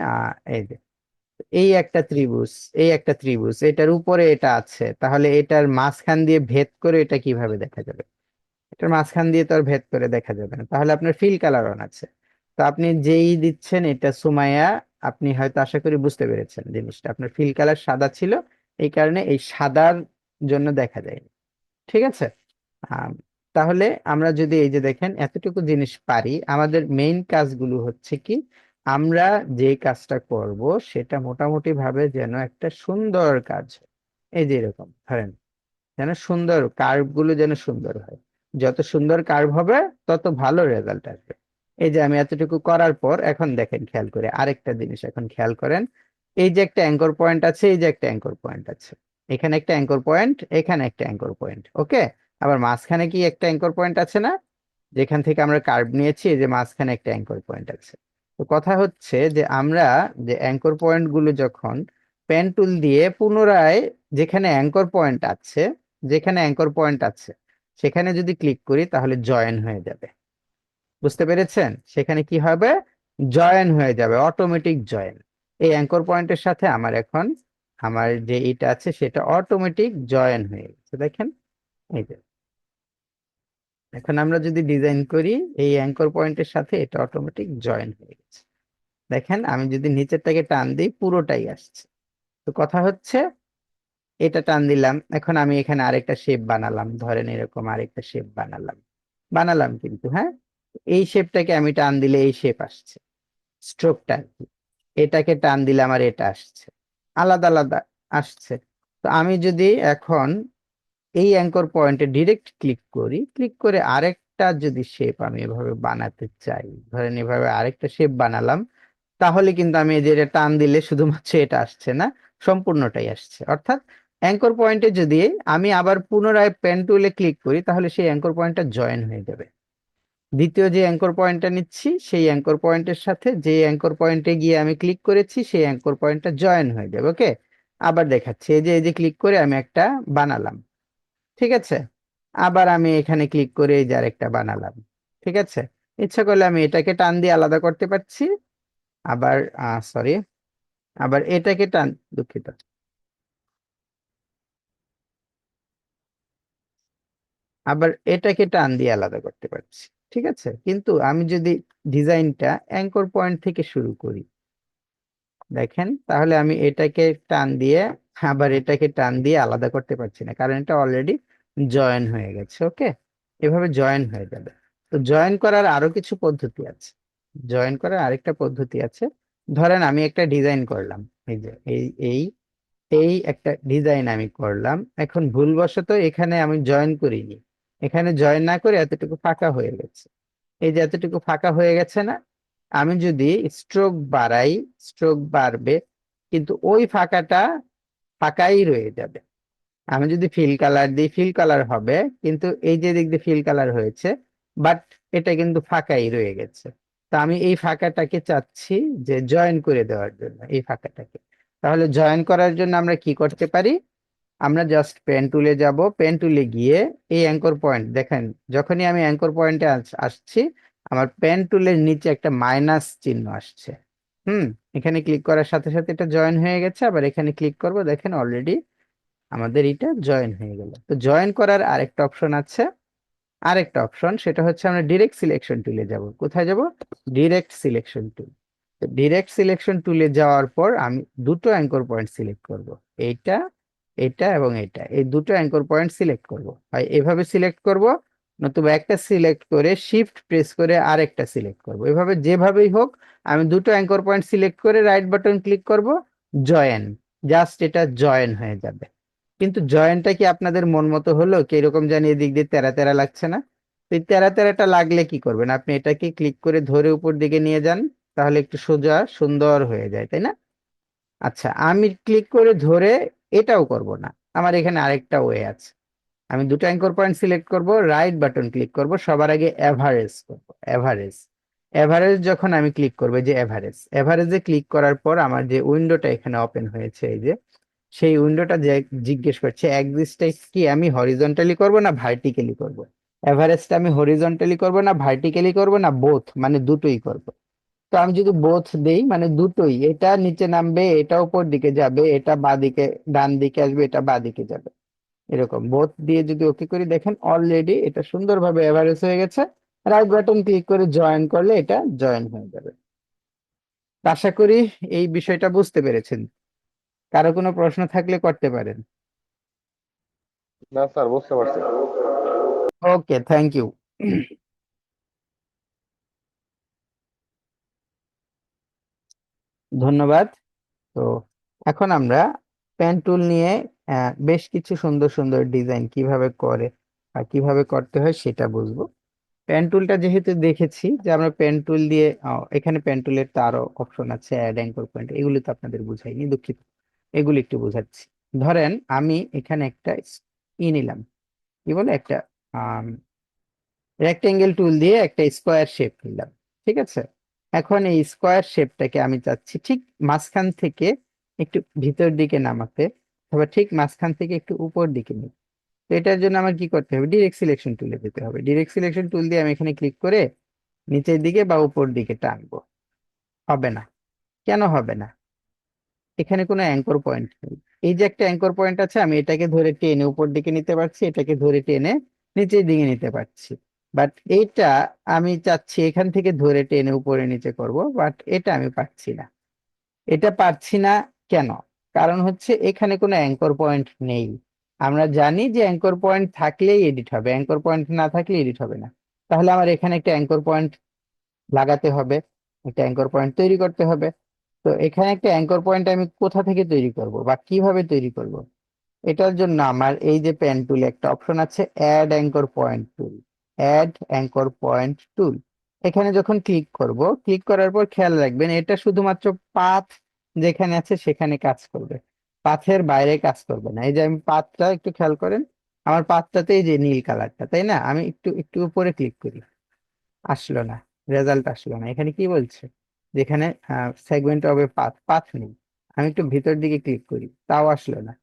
এই যে এই একটা ত্রিভুজ, এই একটা ত্রিভুজ, এটার উপরে এটা আছে, তাহলে এটার মাঝখান দিয়ে ভেদ করে এটা কিভাবে দেখা যাবে? এটার মাঝখান দিয়ে তো আর ভেদ করে দেখা যাবে না, তাহলে আপনার ফিল কালার অন আছে। তো আপনি যেই দিচ্ছেন এটা সুমাইয়া, আপনি হয়তো আশা করি বুঝতে পেরেছেন জিনিসটা, আপনার ফিল কালার সাদা ছিল, এই কারণে এই সাদার জন্য দেখা যায়নি। ঠিক আছে। আম, তাহলে আমরা যদি এই যে দেখেন এতটুকু জিনিস পারি, আমাদের মেইন কাজগুলো হচ্ছে কি, আমরা যে কাজটা করব সেটা মোটামুটি ভাবে যেন একটা সুন্দর কাজ হয়। এই যে এরকম ধরেন, যেন সুন্দর কার্ভ গুলো যেন সুন্দর হয়, যত সুন্দর কার্ভ হবে তত ভালো রেজাল্ট আসবে। এই যে আমি এতটুকু করার পর এখন দেখেন, খেয়াল করে আরেকটা জিনিস এখন খেয়াল করেন, এই যে একটা অ্যাঙ্কর পয়েন্ট আছে, এই যে একটা অ্যাঙ্কর পয়েন্ট আছে, এখানে একটা অ্যাঙ্কর পয়েন্ট, এখানে একটা অ্যাঙ্কর পয়েন্ট, ওকে। আবার মাঝখানে কি একটা অ্যাঙ্কর পয়েন্ট আছে না, যেখান থেকে আমরা কার্ভ নিয়েছি, এই যে মাঝখানে একটা অ্যাঙ্কর পয়েন্ট আছে। তো কথা হচ্ছে যে আমরা যে অ্যাঙ্কর পয়েন্ট গুলো যখন পেন টুল দিয়ে পুনরায় যেখানে অ্যাঙ্কর পয়েন্ট আছে, যেখানে অ্যাঙ্কর পয়েন্ট আছে সেখানে যদি ক্লিক করি তাহলে জয়েন হয়ে যাবে। বুঝতে পেরেছেন? সেখানে কি হবে? জয়েন হয়ে যাবে, অটোমেটিক জয়েন। এই অ্যাঙ্কর পয়েন্টের সাথে আমার এখন আমার যে এটা আছে সেটা অটোমেটিক জয়েন হয়ে গেছে, দেখেন। এই যে এখন আমরা যদি ডিজাইন করি, এই অ্যাঙ্কর পয়েন্টের সাথে এটা অটোমেটিক জয়েন হয়ে গেছে। দেখেন আমি যদি নিচেরটাকে টান দিই পুরোটাই আসছে। তো কথা হচ্ছে, এটা টান দিলাম, এখন আমি এখানে আরেকটা শেপ বানালাম, ধরেন এরকম আরেকটা শেপ বানালাম, বানালাম কিন্তু হ্যাঁ, এই শেপটাকে আমি টান দিলে এই শেপ আসছে, স্ট্রোকটা আর কি। এটাকে টান দিলে আমার এটা আসছে, আলাদা আলাদা আসছে। তো আমি যদি এখন এই অ্যাঙ্কর পয়েন্টে ডিরেক্ট ক্লিক করি, ক্লিক করে আরেকটা যদি শেপ আমি এভাবে বানাতে চাই, ধরেন এভাবে আরেকটা শেপ বানালাম, তাহলে কিন্তু আমি এই যে এটা টান দিলে শুধুমাত্র এটা আসছে না, সম্পূর্ণটাই আসছে। অর্থাৎ অ্যাঙ্কর পয়েন্টে যদি আমি আবার পুনরায় পেন টুলে ক্লিক করি, তাহলে সেই অ্যাঙ্কর পয়েন্টটা জয়েন হয়ে যাবে। দ্বিতীয় যে অ্যাঙ্কর পয়েন্টটা নিচ্ছি, সেই অ্যাঙ্কর পয়েন্টের সাথে যে অ্যাঙ্কর পয়েন্টে গিয়ে আমি ক্লিক করেছি সেই অ্যাঙ্কর পয়েন্টটা জয়েন হয়ে যাবে, ওকে। আবার দেখাচ্ছি, এই যে ক্লিক করে আমি একটা বানালাম, ঠিক আছে। আবার আমি এখানে ক্লিক করে এই যে আরেকটা বানালাম, ঠিক আছে। ইচ্ছা করলে আমি এটাকে টান দিয়ে আলাদা করতে পারছি, আবার সরি, আবার এটাকে টান, দুঃখিত, আবার এটাকে টান দিয়ে আলাদা করতে পারছি, ঠিক আছে। কিন্তু আমি যদি ডিজাইনটা অ্যাঙ্কর পয়েন্ট থেকে শুরু করি, দেখেন, তাহলে আমি এটাকে টান দিয়ে আবার এটাকে টান দিয়ে আলাদা করতে পারছি না, কারণ এটা অলরেডি জয়েন হয়ে গেছে, ওকে। এভাবে জয়েন হয়ে যাবে। তো জয়েন করার আরো কিছু পদ্ধতি আছে। জয়েন করার আরেকটা পদ্ধতি আছে। ধরেন আমি একটা ডিজাইন করলাম, এই যে এই এই একটা ডিজাইন আমি করলাম, এখন ভুলবশত এখানে আমি জয়েন করিনি, এখানে জয়েন না করে এতটুকু ফাঁকা হয়ে গেছে। এই যে এতটুকু ফাঁকা হয়ে গেছে না, আমি যদি স্ট্রোক বাড়াই, স্ট্রোক বাড়বে, কিন্তু ওই ফাঁকাটা ফাঁকাই রয়ে যাবে। আমি যদি ফিল কালার দিই, ফিল কালার হবে, কিন্তু এই যে দিক দিয়ে ফিল কালার হয়েছে, বাট এটা কিন্তু ফাঁকাই রয়ে গেছে। তো আমি এই ফাঁকাটাকে চাচ্ছি যে জয়েন করে দেওয়ার জন্য এই ফাঁকাটাকে। তাহলে জয়েন করার জন্য আমরা কি করতে পারি? আমরা জাস্ট পেন টুলে যাব, পেন টুলে গিয়ে এই অ্যাঙ্কর পয়েন্ট দেখেন, যখনই আমি অ্যাঙ্কর পয়েন্টে আসছি, আমার পেন টুলের নিচে একটা মাইনাস চিহ্ন আসছে। হুম। এখানে ক্লিক করার সাথে সাথে এটা জয়েন হয়ে গেছে, আবার এখানে ক্লিক করব, দেখেন অলরেডি আমাদের এটা জয়েন হয়ে গেল। তো জয়েন করার আরেকটা অপশন আছে, আরেকটা অপশন, সেটা হচ্ছে আমরা ডিরেক্ট সিলেকশন টুলে যাব। কোথায় যাব? Direct selection tool. Direct selection টুলে যাওয়ার পর আমি দুটো অ্যাঙ্কর পয়েন্ট সিলেক্ট করব, এইটা, এটা এবং এটা, এই দুটো অ্যাঙ্কর পয়েন্ট সিলেক্ট করব। হয় এভাবে সিলেক্ট করব, নতুবা একটা সিলেক্ট করে শিফট প্রেস করে আরেকটা সিলেক্ট করব, এভাবে যেভাবেই হোক আমি দুটো অ্যাঙ্কর পয়েন্ট সিলেক্ট করে রাইট বাটন ক্লিক করব, জয়েন, জাস্ট এটা জয়েন হয়ে যাবে। কিন্তু জয়েন্টটা কি আপনাদের মন মতো হলো? কি এরকম জানি এদিক দিয়ে তেরা তেরা লাগছে না? তো এই তেরা তেরাটা লাগলে কি করবেন? আপনি এটাকে ক্লিক করে ধরে উপর দিকে নিয়ে যান, তাহলে একটু সোজা সুন্দর হয়ে যায়, তাই না? আচ্ছা, আমি ক্লিক করে ধরে এটাও করব না, আমার এখানে আরেকটা ওয়ে আছে। আমি দুটো অ্যাঙ্কর পয়েন্ট সিলেক্ট করব, রাইট বাটন ক্লিক করব, সবার আগে এভারেজ করব, এভারেজ। এভারেজ যখন আমি ক্লিক করবো, যে এভারেজ, এভারেজে ক্লিক করার পর আমার যে উইন্ডোটা এখানে ওপেন হয়েছে, এই যে সেই উইন্ডোটা যে জিজ্ঞেস করছে এক্সিসটা কি আমি হরিজন্টালি করব না ভার্টিক্যালি করব। এভারেজটা আমি হরিজন্টালি করব না ভার্টিক্যালি করব না বোথ, মানে দুটোই করব। তো আমি যদি বোথ দেই, মানে দুটোই, এটা নিচে নামবে, এটা উপর দিকে যাবে, এটা বাদিকে ডান দিকে আসবে, এটা বাদিকে যাবে, এরকম বোথ দিয়ে যদি ওকে করি, দেখেন অলরেডি এটা সুন্দরভাবে এভারেজ হয়ে গেছে। রাইট বাটন ক্লিক করে জয়েন করলে এটা জয়েন হয়ে যাবে। তো আশা করি এই বিষয়টা বুঝতে পেরেছেন। কারো কোনো প্রশ্ন থাকলে করতে পারেন। না স্যার, বুঝতে পারছি। ওকে, থ্যাংক ইউ। ধন্যবাদ। তো এখন আমরা পেন টুল নিয়ে বেশ কিছু সুন্দর সুন্দর ডিজাইন কিভাবে করে আর কিভাবে করতে হয় সেটা বুঝবো। পেন টুলটা যেহেতু দেখেছি যে আমরা পেন টুল দিয়ে, এখানে পেন টুলের তো আরো অপশন আছে, অ্যাড অ্যাঙ্কর পয়েন্ট, এগুলি তো আপনাদের বুঝাইনি, দুঃখিত। এগুলি একটু বুঝাচ্ছি। ধরেন আমি এখানে একটা নিলাম, কি বলে, একটা রেক্টেঙ্গেল টুল দিয়ে একটা স্কোয়ার শেপ নিলাম। ঠিক আছে। এখন এই স্কোয়ার শেপটাকে আমি চাচ্ছি ঠিক মাঝখান থেকে একটু ভিতর দিকে নামাতে, অথবা ঠিক মাঝখান থেকে একটু উপর দিকে নিই। তো এটার জন্য আমার কি করতে হবে? ডিরেক্ট সিলেকশন টুলে যেতে হবে। ডিরেক্ট সিলেকশন টুল দিয়ে আমি এখানে ক্লিক করে নিচের দিকে বা উপর দিকে টানবো। হবে না। কেন হবে না? এখানে কোনো অ্যাঙ্কর পয়েন্ট নেই। এই যে একটা অ্যাঙ্কর পয়েন্ট আছে, আমি এটাকে ধরে টেনে উপর দিকে নিতে পারছি, এটাকে ধরে টেনে নিচের দিকে নিতে পারছি। বাট এইটা আমি চাচ্ছি এখান থেকে ধরে টেনে উপরে নিচে করব, বাট এটা আমি পারছি না। এটা পারছি না কেন? কারণ হচ্ছে এখানে কোনো অ্যাঙ্কর পয়েন্ট নেই। আমরা জানি যে অ্যাঙ্কর পয়েন্ট থাকলেই এডিট হবে, অ্যাঙ্কর পয়েন্ট না থাকলে এডিট হবে না। তাহলে আমার এখানে একটা অ্যাঙ্কর পয়েন্ট লাগাতে হবে, একটা অ্যাঙ্কর পয়েন্ট তৈরি করতে হবে। তো এখানে একটা অ্যাঙ্কর পয়েন্ট আমি কোথা থেকে তৈরি করব বা কিভাবে তৈরি করব? এটার জন্য আমার এই যে পেন টুল একটা অপশন আছে, add anchor point tool, add anchor point tool. এখানে যখন ক্লিক করব, ক্লিক করার পর খেয়াল রাখবেন এটা শুধুমাত্র পাথ যেখানে আছে সেখানে কাজ করবে, পাথের বাইরে কাজ করবে না। এই যে আমি পাথটা একটু খেয়াল করেন, আমার পাথটাতে এই যে নীল কালারটা, তাই না? আমি একটু একটু উপরে ক্লিক করি, আসলো না, রেজাল্ট আসলো না। এখানে কি বলছে? যেখানে সেগমেন্ট হবে পাথ, পাথ নেই। আমি একটু ভিতর দিকে ক্লিক করি, তাও আসলো না।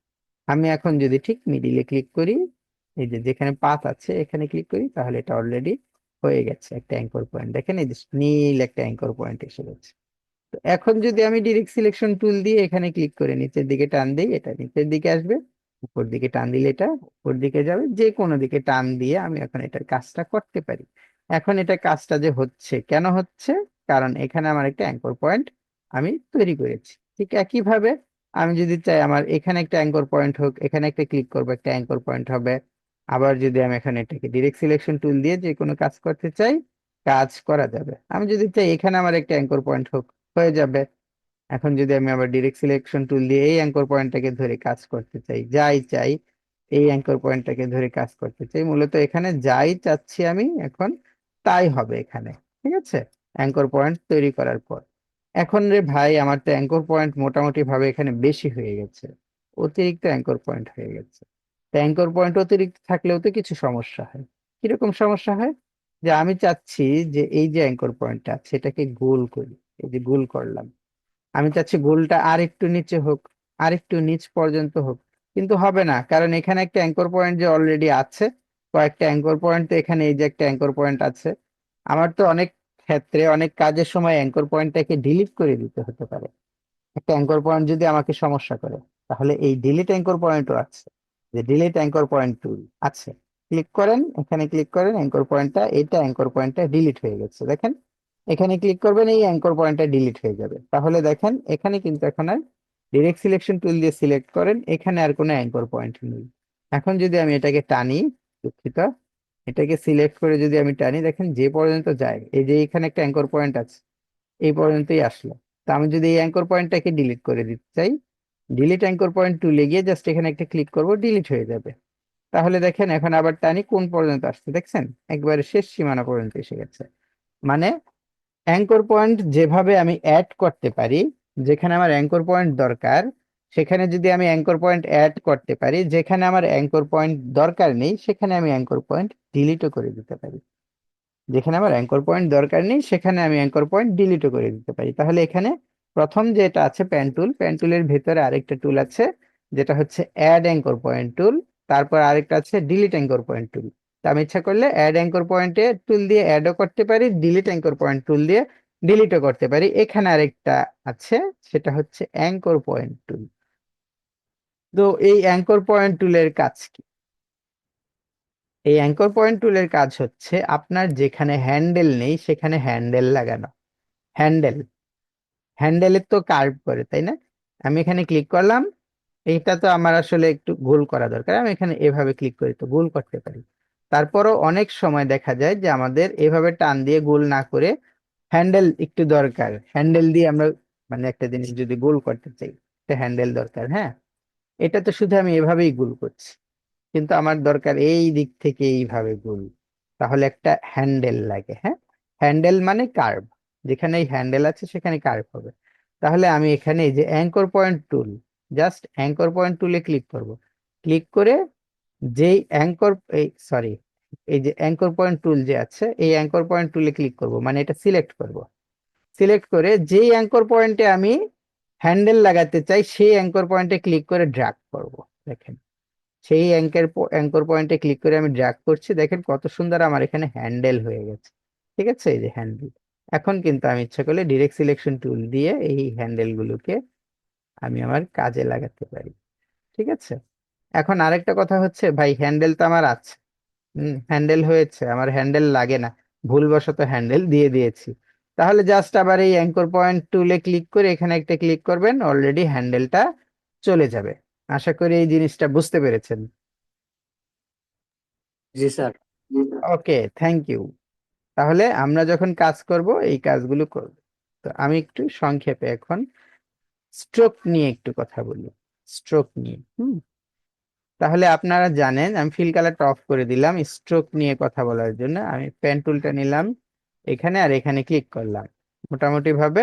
আমি এখন যদি ঠিক মিডিলে ক্লিক করি, এই যে যেখানে পাথ আছে এখানে ক্লিক করি, তাহলে এটা অলরেডি হয়ে গেছে একটা অ্যাঙ্কর পয়েন্ট। দেখেন এই যে নীল একটা অ্যাঙ্কর পয়েন্ট এসে গেছে। তো এখন যদি আমি ডিরেক্ট সিলেকশন টুল দিয়ে এখানে ক্লিক করে নিচের দিকে টান দিই, এটা নিচের দিকে আসবে, উপর দিকে টান দিলে এটা উপর দিকে যাবে, যে কোনো দিকে টান দিয়ে আমি এখন এটার কাজটা করতে পারি। এখন এটা কাজটা যে হচ্ছে, কেন হচ্ছে? কারণ এখানে আমার একটা অ্যাঙ্কর পয়েন্ট আমি তৈরি করেছি। ঠিক একইভাবে আমি যদি চাই আমার এখানে একটা অ্যাঙ্কর পয়েন্ট হোক, এখানে একটা ক্লিক করবো, একটা অ্যাঙ্কর পয়েন্ট হবে। আবার যদি আমি এখন এটাকে ডিরেক্ট সিলেকশন টুল দিয়ে যে কোনো কাজ করতে চাই, কাজ করা যাবে। আমি যদি চাই এখানে আমার একটা অ্যাঙ্কর পয়েন্ট হোক, হয়ে যাবে। এখন যদি আমি আবার ডিরেক্ট সিলেকশন টুল দিয়ে এই অ্যাঙ্কর পয়েন্টটাকে ধরে কাজ করতে চাই, যাই চাই, এই অ্যাঙ্কর পয়েন্টটাকে ধরে কাজ করতে চাই, মূলত এখানে যাই চাচ্ছি আমি এখন তাই হবে এখানে। ঠিক আছে, অ্যাঙ্কর পয়েন্ট তৈরি করার পর এখন রে ভাই আমার তো অ্যাঙ্কর পয়েন্ট মোটামুটি ভাবে এখানে বেশি হয়ে গেছে, অতিরিক্ত অ্যাঙ্কর পয়েন্ট হয়ে গেছে। অ্যাঙ্কর পয়েন্ট অতিরিক্ত থাকলেও তো কিছু সমস্যা হয়। কিরকম সমস্যা হয়? যে আমি চাচ্ছি যে এই যে অ্যাঙ্কর পয়েন্টটা আছে এটাকে গোল করি, এই যে গোল করলাম, আমি চাচ্ছি গোলটা আর একটু নিচে হোক, আর একটু নিচ পর্যন্ত হোক, কিন্তু হবে না, কারণ এখানে একটা অ্যাঙ্কর পয়েন্ট যে অলরেডি আছে, কয়েকটা অ্যাঙ্কর পয়েন্ট তো এখানে, এই যে একটা অ্যাঙ্কর পয়েন্ট আছে। আমার তো অনেক ক্ষেত্রে অনেক কাজের সময় অ্যাঙ্কর পয়েন্টটাকে ডিলিট করে দিতে হতে পারে। একটা অ্যাঙ্কর পয়েন্ট যদি আমাকে সমস্যা করে, তাহলে এই ডিলিট অ্যাঙ্কর পয়েন্টও আছে, যে ডিলিট অ্যাঙ্কর পয়েন্ট টুল আছে। ক্লিক করেন, এখানে ক্লিক করেন অ্যাঙ্কর পয়েন্টটা, এটা অ্যাঙ্কর পয়েন্টটা ডিলিট হয়ে গেছে দেখেন। এখানে ক্লিক করবেন, এই অ্যাঙ্কর পয়েন্টটা ডিলিট হয়ে যাবে। তাহলে দেখেন এখানে কিন্তু এখন আর ডিরেক্ট সিলেকশন টুল দিয়ে সিলেক্ট করেন, এখানে আর কোনো অ্যাঙ্কর পয়েন্ট নেই। এখন যদি আমি এটাকে টানি, দুঃখিত, এটাকে সিলেক্ট করে যদি আমি টানি, দেখেন যে পর্যন্ত যায়, এই যে এখানে একটা অ্যাঙ্কর পয়েন্ট আছে, এই পর্যন্তই আসলো। তা আমি যদি এই অ্যাঙ্কর পয়েন্টটাকে ডিলিট করে দিতে চাই, ডিলিট অ্যাঙ্কর পয়েন্ট টুলে গিয়ে জাস্ট এখানে একটা ক্লিক করব, ডিলিট হয়ে যাবে। তাহলে দেখেন এখন আবার টানি কোন পর্যন্ত আসছে, দেখছেন একবারে শেষ সীমানা পর্যন্ত এসে গেছে। মানে অ্যাঙ্কর পয়েন্ট যেভাবে আমি অ্যাড করতে পারি, যেখানে আমার অ্যাঙ্কর পয়েন্ট দরকার সেখানে যদি আমি অ্যাঙ্কর পয়েন্ট অ্যাড করতে পারি, যেখানে আমার অ্যাঙ্কর পয়েন্ট দরকার নেই সেখানে আমি অ্যাঙ্কর পয়েন্ট ডিলিটও করে দিতে পারি। যেখানে আমার অ্যাঙ্কর পয়েন্ট দরকার নেই সেখানে আমি অ্যাঙ্কর পয়েন্ট ডিলিটও করে দিতে পারি। তাহলে এখানে প্রথম যেটা আছে প্যান টুল, প্যান টুলের ভেতরে আরেকটা টুল আছে যেটা হচ্ছে অ্যাড অ্যাঙ্কর পয়েন্ট টুল, তারপর আরেকটা আছে ডিলিট অ্যাঙ্কর পয়েন্ট টুল। তা আমি ইচ্ছা করলে অ্যাড অ্যাঙ্কর পয়েন্টে টুল দিয়ে অ্যাডও করতে পারি, ডিলিট অ্যাঙ্কর পয়েন্ট টুল দিয়ে ডিলিটও করতে পারি। এখানে আরেকটা আছে, সেটা হচ্ছে অ্যাঙ্কর পয়েন্ট টুল। তো এই অ্যাঙ্কর পয়েন্ট টুলের কাজ কি? এই অ্যাঙ্কর পয়েন্ট টুলের কাজ হচ্ছে আপনার যেখানে হ্যান্ডেল নেই সেখানে হ্যান্ডেল লাগানো। হ্যান্ডেল, হ্যান্ডেলের তো কার্ভ করে তাই না? আমি এখানে ক্লিক করলাম, এইটা তো আমার আসলে একটু গোল করা দরকার, আমি এখানে এভাবে ক্লিক করি তো গোল করতে পারি। তারপরও অনেক সময় দেখা যায় যে আমাদের এভাবে টান দিয়ে গোল না করে হ্যান্ডেল একটু দরকার, হ্যান্ডেল দিয়ে আমরা মানে একটা জিনিস যদি গোল করতে চাই, একটা হ্যান্ডেল দরকার। হ্যাঁ, এটা তো শুধু আমি এভাবেই গোল করছি, কিন্তু আমার দরকার এই দিক থেকে এইভাবে গোল, তাহলে একটা হ্যান্ডেল লাগে। হ্যাঁ, হ্যান্ডেল মানে কার্ভ, যেখানে এই হ্যান্ডেল আছে সেখানে কার্ভ হবে। তাহলে আমি এখানে এই যে অ্যাঙ্কর পয়েন্ট টুল, জাস্ট অ্যাঙ্কর পয়েন্ট টুলে ক্লিক করব, ক্লিক করে যেই অ্যাঙ্কর, এই সরি, এই যে অ্যাঙ্কর পয়েন্ট টুল যে আছে এই অ্যাঙ্কর পয়েন্ট টুলে ক্লিক করব, মানে এটা সিলেক্ট করব। সিলেক্ট করে যেই অ্যাঙ্কর পয়েন্টে আমি হ্যান্ডেল লাগাতে চাই সেই অ্যাঙ্কর পয়েন্টে ক্লিক করে ড্র্যাগ করব। দেখেন সেই অ্যাঙ্কর পয়েন্টে ক্লিক করে আমি ড্র্যাগ করছি, দেখেন কত সুন্দর আমার এখানে হ্যান্ডেল হয়ে গেছে। ঠিক আছে, এই যে হ্যান্ডেল। এখন কিন্তু আমি ইচ্ছা করলে ডিরেক্ট সিলেকশন টুল দিয়ে এই হ্যান্ডেল গুলোকে আমি আমার কাজে লাগাতে পারি। ঠিক আছে, এখন আরেকটা কথা হচ্ছে ভাই, হ্যান্ডেল তো আমার আছে, হ্যান্ডেল হয়েছে, আমার হ্যান্ডেল লাগে না, ভুলবশত হ্যান্ডেল দিয়ে দিয়েছি। তাহলে জাস্ট আবার এই অ্যাঙ্কর পয়েন্ট টুলে ক্লিক করে এখানে একটা ক্লিক করবেন, অলরেডি হ্যান্ডেলটা চলে যাবে। আশা করি এই জিনিসটা বুঝতে পেরেছেন। জি স্যার। Okay, thank you. তাহলে আমরা যখন কাজ করব এই কাজগুলো করব। তো আমি একটু সংক্ষেপে এখন স্ট্রোক নিয়ে একটু কথা বলি, স্ট্রোক নিয়ে। তাহলে আপনারা জানেন আমি ফিল কালারটা অফ করে দিলাম স্ট্রোক নিয়ে কথা বলার জন্য। আমি পেন টুলটা নিলাম এখানে, আর এখানে ক্লিক করলাম, মোটামুটি ভাবে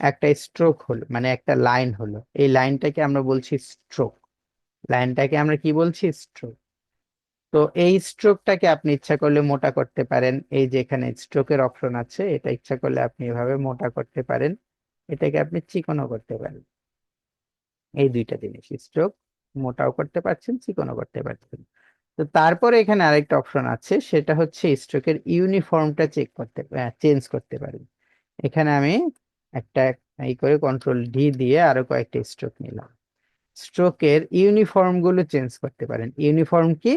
একটা স্ট্রোক হলো, মানে একটা লাইন হলো। এই লাইনটাকে আমরা বলছি স্ট্রোক, লাইনটাকে আমরা কি বলছি? স্ট্রোক। তো এই স্ট্রোকটাকে আপনি ইচ্ছা করলে মোটা করতে পারেন, এই যে এখানে স্ট্রোকের অপশন আছে, এটা ইচ্ছা করলে আপনি এভাবে মোটা করতে পারেন, এটাকে আপনি চিকনও করতে পারেন। এই দুইটা জিনিস, স্ট্রোক মোটাও করতে পারছেন, চিকনও করতে পারছেন। তো তারপরে এখানে আরেকটা অপশন আছে, সেটা হচ্ছে স্ট্রোকের ইউনিফর্মটা চেঞ্জ করতে পারেন। এখানে আমি একটা এই করে কন্ট্রোল ডি দিয়ে আরো কয়েকটা স্ট্রোক নিলাম। স্ট্রোকের ইউনিফর্ম গুলো চেঞ্জ করতে পারেন। ইউনিফর্ম কি?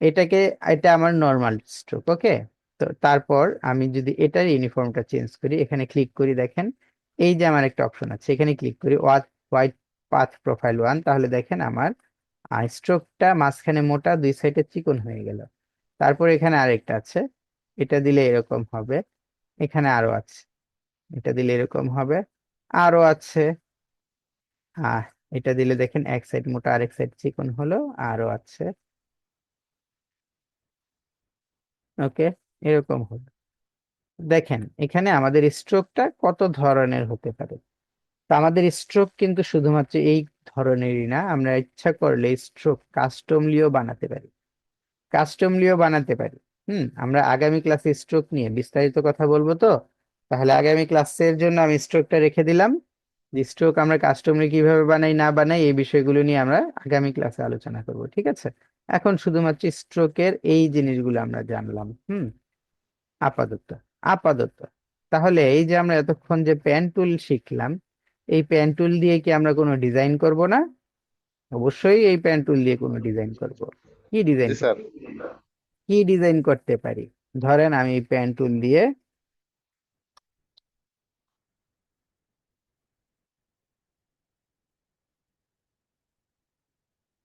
এটাকে, এটা আমার নর্মাল স্ট্রোক, ওকে। তো তারপর আমি যদি এটার ইউনিফর্মটা চেঞ্জ করি, এখানে ক্লিক করি, দেখেন এই যে আমার একটা অপশন আছে, এখানে ক্লিক করি হোয়াইট পাথ প্রোফাইল 1, তাহলে দেখেন আমার আর স্ট্রোকটা মাঝখানে মোটা, দুই সাইডে চিকন হয়ে গেল। তারপর এখানে আরেকটা আছে, এটা দিলে এরকম হবে। এখানে আরো আছে, এটা দিলে এরকম হবে। আরো আছে, আহ এটা দিলে দেখেন এক সাইড মোটা আরেক সাইড চিকন হলো। আরো আছে, ওকে, এরকম হলো। দেখেন এখানে আমাদের স্ট্রোকটা কত ধরনের হতে পারে। তো আমাদের স্ট্রোক কিন্তু শুধুমাত্র এই ধরনেরই না, আমরা ইচ্ছা করলে স্ট্রোক কাস্টমলিও বানাতে পারি। কাস্টমলিও বানাতে পারি। আমরা আগামী ক্লাসে স্ট্রোক নিয়ে বিস্তারিত কথা বলবো। তো তাহলে আগামী ক্লাসের জন্য আমি স্ট্রোকটা রেখে দিলাম। যে স্ট্রোক আমরা কাস্টমলি কিভাবে বানাই না বানাই এই বিষয়গুলো নিয়ে আমরা আগামী ক্লাসে আলোচনা করব, ঠিক আছে? এখন শুধুমাত্র স্ট্রোকের এই জিনিসগুলো আমরা জানলাম। আপাতত আপাতত তাহলে এই যে আমরা এতক্ষণ যে পেন টুল শিখলাম, এই পেন টুল দিয়ে কি আমরা কোনো ডিজাইন করব না? অবশ্যই এই পেন টুল দিয়ে কোনো ডিজাইন করব। কি ডিজাইন জি স্যার। কি ডিজাইন করতে পারি? ধরেন আমি এই পেন টুল দিয়ে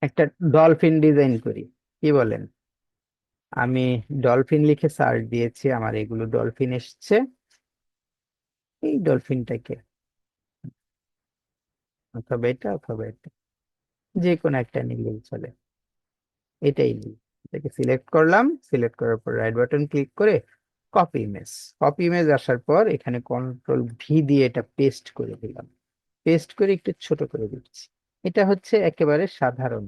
একটা ডলফিন ডিজাইন করি, কি বলেন? আমি ডলফিন লিখে সার্চ দিয়েছি, আমার এগুলো ডলফিন এসছে। এই ডলফিনটাকে, অথবা এটা অথবা এটা, যে কোনো একটা নিলেই চলে। এটাই নিই, এটাকে সিলেক্ট করলাম। সিলেক্ট করার পর রাইট বাটন ক্লিক করে কপি ইমেজ। কপি ইমেজ আসার পর এখানে কন্ট্রোল ভি দিয়ে এটা পেস্ট করে দিলাম। পেস্ট করে একটু ছোট করে দিচ্ছি। এটা হচ্ছে একেবারে সাধারণ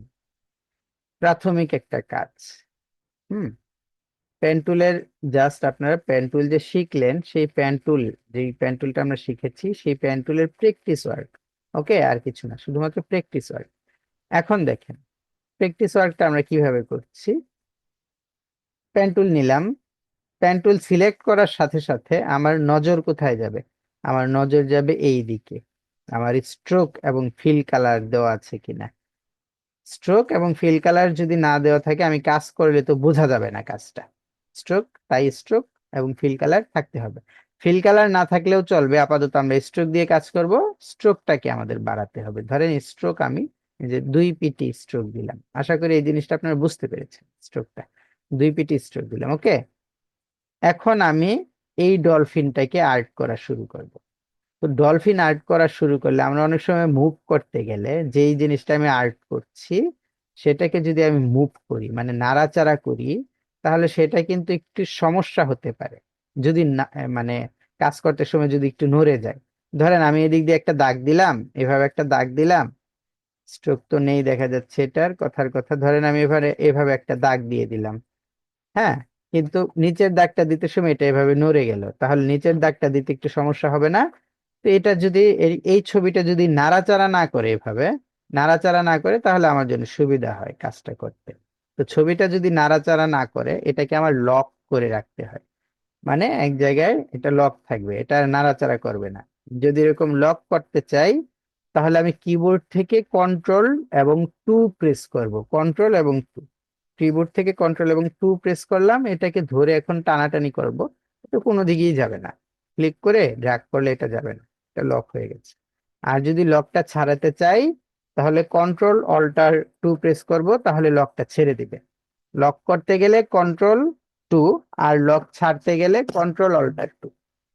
প্রাথমিক একটা কাজ। হুম পেন টুলের, জাস্ট আপনারা পেন টুল যে শিখলেন, সেই পেন টুল, যেই পেন টুলটা আমরা শিখেছি সেই পেন টুলের প্র্যাকটিস ওয়ার্ক। ওকে, আর কিছু না, শুধুমাত্র প্র্যাকটিস ওয়ার্ক। এখন দেখেন প্র্যাকটিস ওয়ার্কটা আমরা কিভাবে করছি। পেন টুল নিলাম, পেন টুল সিলেক্ট করার সাথে সাথে আমার নজর কোথায় যাবে? আমার নজর যাবে এই দিকে, আমার স্ট্রোক এবং ফিল কালার দেওয়া আছে কিনা। স্ট্রোক এবং ফিল কালার যদি না দেওয়া থাকে, আমি কাজ করলে তো বোঝা যাবে না কাজটা। স্ট্রোক, তাই স্ট্রোক এবং ফিল কালার থাকতে হবে। ফিল কালার না থাকলেও চলবে, আপাতত আমরা স্ট্রোক দিয়ে কাজ করব। স্ট্রোকটাকে আমাদের বাড়াতে হবে। ধরেন স্ট্রোক আমি এই যে 2 পিটি স্ট্রোক দিলাম। আশা করি এই জিনিসটা আপনারা বুঝতে পেরেছেন। স্ট্রোকটা 2 পিটি স্ট্রোক দিলাম, ওকে। এখন আমি এই ডলফিনটাকে আর্ট করা শুরু করব। তো ডলফিন আর্ট করা শুরু করলে আমরা অনেক সময় মুভ করতে গেলে যেই জিনিসটা আমি আর্ট করছি সেটাকে যদি আমি মুভ করি, মানে নাড়াচাড়া করি, তাহলে সেটা কিন্তু একটু সমস্যা হতে পারে। যদি না মানে কাজ করতে সময় যদি একটু নড়ে যায়। ধরেন আমি এদিক দিয়ে একটা দাগ দিলাম, এভাবে একটা দাগ দিলাম। স্ট্রোক তো নেই দেখা যাচ্ছে, এটার কথার কথা। ধরেন আমি এভাবে এভাবে একটা দাগ দিয়ে দিলাম। হ্যাঁ, কিন্তু নিচের দাগটা দিতে সময় এটা এভাবে নড়ে গেল, তাহলে নিচের দাগটা দিতে একটু সমস্যা হবে না? তো এটা যদি এই ছবিটা যদি নাড়াচাড়া না করে, এভাবে নাড়াচাড়া না করে, তাহলে আমার জন্য সুবিধা হয় কাজটা করতে। তো ছবিটা যদি নাড়াচাড়া না করে, এটাকে আমার লক করে রাখতে হয়। মানে এক জায়গায় এটা লক থাকবে, এটা আর নাড়াচাড়া করবে না। যদি এরকম লক করতে চাই, তাহলে আমি কিবোর্ড থেকে কন্ট্রোল এবং টু প্রেস করব। কন্ট্রোল এবং টু, কিবোর্ড থেকে কন্ট্রোল এবং টু প্রেস করলাম। এটাকে ধরে এখন টানাটানি করব, এটা কোনো দিকেই যাবে না। ক্লিক করে ড্র্যাগ করলে এটা যাবে না, এটা লক হয়ে গেছে। আর যদি লকটা ছাড়াতে চাই, তাহলে কন্ট্রোল অল্টার টু প্রেস করব, তাহলে লকটা ছেড়ে দিবে। লক করতে গেলে কন্ট্রোল টু, আর লক ছাড়তে গেলে কন্ট্রোল অল্টার টু।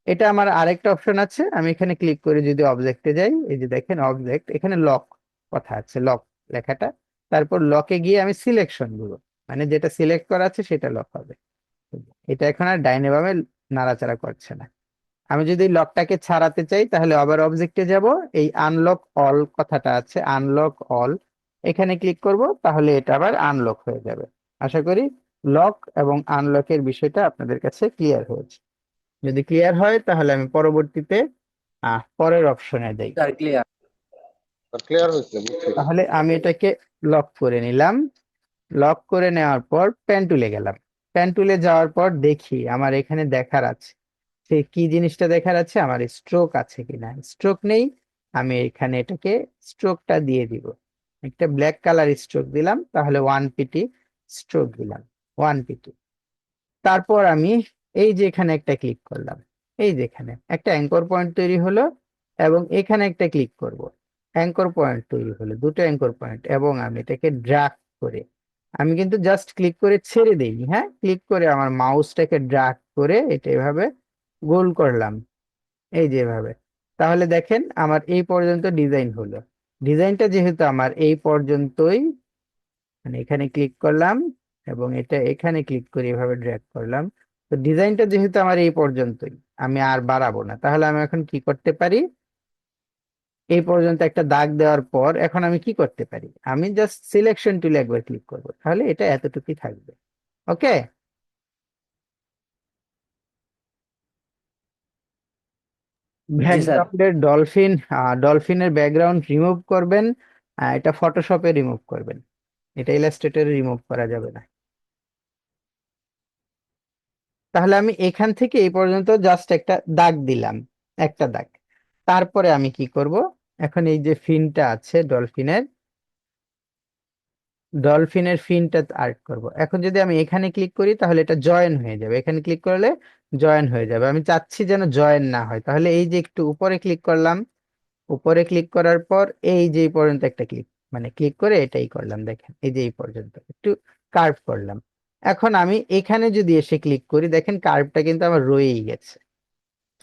এটা আমার আরেকটা অপশন আছে, আমি এখানে ক্লিক করে যদি অবজেক্টে যাই, এই যে দেখেন অবজেক্ট, এখানে লক কথা আছে, লক লেখাটা। তারপর লকে গিয়ে আমি সিলেকশন দিব, মানে যেটা সিলেক্ট করা আছে সেটা লক হবে। এটা এখন আর ডাইনে বামে নাড়াচাড়া করছে না। আমি যদি লকটাকে ছাড়াতে চাই, তাহলে আবার অবজেক্টে যাব, এই আনলক অল কথাটা আছে, আনলক অল, এখানে ক্লিক করব, তাহলে এটা আবার আনলক হয়ে যাবে। আশা করি লক এবং আনলকের বিষয়টা আপনাদের কাছে ক্লিয়ার হয়েছে। যদি ক্লিয়ার হয়, তাহলে আমি পরবর্তীতে পরের অপশনে যাই। Sir clear. ক্লিয়ার হয়েছে, বুঝছি। তাহলে আমি এটাকে লক করে নিলাম। লক করে নেওয়ার পর পেন টুলে গেলাম। পেন টুলে যাওয়ার পর দেখি আমার এখানে দেখার আছে, সে কি জিনিসটা দেখার আছে, আমার স্ট্রোক আছে কিনা। স্ট্রোক নেই, আমি এখানে এটাকে স্ট্রোকটা দিয়ে দিব। একটা ব্ল্যাক কালার স্ট্রোক দিলাম, তাহলে 1 পিটি স্ট্রোক দিলাম, 1 পিটি। তারপর আমি এই যে এখানে একটা ক্লিক করলাম, এই যে এখানে একটা অ্যাঙ্কর পয়েন্ট তৈরি হলো, এবং এখানে একটা ক্লিক করব। অ্যাঙ্কর পয়েন্ট তৈরি হলো, দুটো অ্যাঙ্কর পয়েন্ট, এবং আমি এটাকে ড্র্যাগ করে, আমি কিন্তু জাস্ট ক্লিক করে ছেড়ে দিইনি, হ্যাঁ, ক্লিক করে আমার মাউসটাকে ড্র্যাগ করে এটা এভাবে গোল করলাম, এই যে এভাবে। তাহলে দেখেন আমার এই পর্যন্ত ডিজাইন হলো। ডিজাইনটা যেহেতু আমার এই পর্যন্তই, মানে এখানে ক্লিক করলাম এবং এটা এখানে ক্লিক করে এভাবে ড্র্যাগ করলাম, তো ডিজাইনটা যেহেতু আমার এই পর্যন্তই, আমি আর বাড়াবো না। তাহলে আমি এখন কি করতে পারি, এই পর্যন্ত একটা দাগ দেওয়ার পর এখন আমি কি করতে পারি, আমি জাস্ট সিলেকশন টুলে একবার ক্লিক করব, তাহলে এটা এতটুকুই থাকবে। ওকে। জি স্যার। ব্যাকগ্রাউন্ডের ডলফিন, ডলফিনের ব্যাকগ্রাউন্ড রিমুভ করবেন, এটা ফটোশপে রিমুভ করবেন, এটা ইলাস্ট্রেটরে রিমুভ করা যাবে না। তাহলে আমি এখান থেকে এই পর্যন্ত জাস্ট একটা দাগ দিলাম, একটা দাগ। তারপরে আমি কি করব, এখন এই যে ফিনটা আছে ডলফিনের, ডলফিনের ফিনটা আর্ট করব। এখন যদি আমি এখানে ক্লিক করি তাহলে এটা জয়েন হয়ে যাবে, এখানে ক্লিক করলে জয়েন হয়ে যাবে, আমি চাচ্ছি যেন জয়েন না হয়, তাহলে এই যে একটু উপরে ক্লিক করলাম, উপরে ক্লিক করার পর এই যে এই পর্যন্ত একটা ক্লিক, মানে ক্লিক করে এটাই করলাম, দেখেন এই যে এই পর্যন্ত একটু কার্ভ করলাম। এখন আমি এখানে যদি এসে ক্লিক করি, দেখেন কার্ভটা কিন্তু আমার রয়েই গেছে,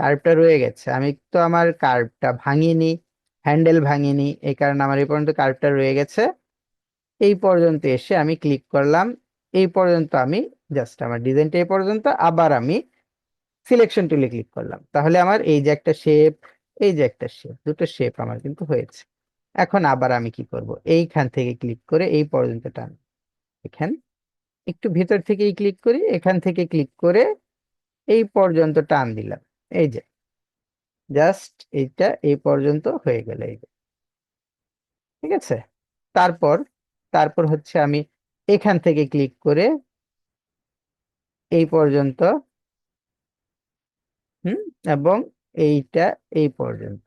কার্ভটা রয়ে গেছে, আমি তো আমার কার্ভটা ভাঙিনি, হ্যান্ডেল ভাঙিনি, এই কারণে আমার এই পর্যন্ত কার্ভটা রয়ে গেছে। এই পর্যন্ত এসে আমি ক্লিক করলাম, এই পর্যন্ত আমি জাস্ট আমার ডিজাইনটা এই পর্যন্ত, আবার আমি সিলেকশন টুলে ক্লিক করলাম, তাহলে আমার এই যে একটা শেপ, এই যে একটা শেপ, দুটো শেপ আমার কিন্তু হয়েছে। এখন আবার আমি কি করব, এইখান থেকে ক্লিক করে এই পর্যন্ত টান, এখান একটু ভিতর থেকেই ক্লিক করি, এখান থেকে ক্লিক করে এই পর্যন্ত টান দিলাম, এই যে জাস্ট এইটা এই পর্যন্ত হয়ে গেল, এই যে, ঠিক আছে। তারপর তারপর হচ্ছে আমি এখান থেকে ক্লিক করে এই পর্যন্ত, হুম, এবং এইটা এই পর্যন্ত,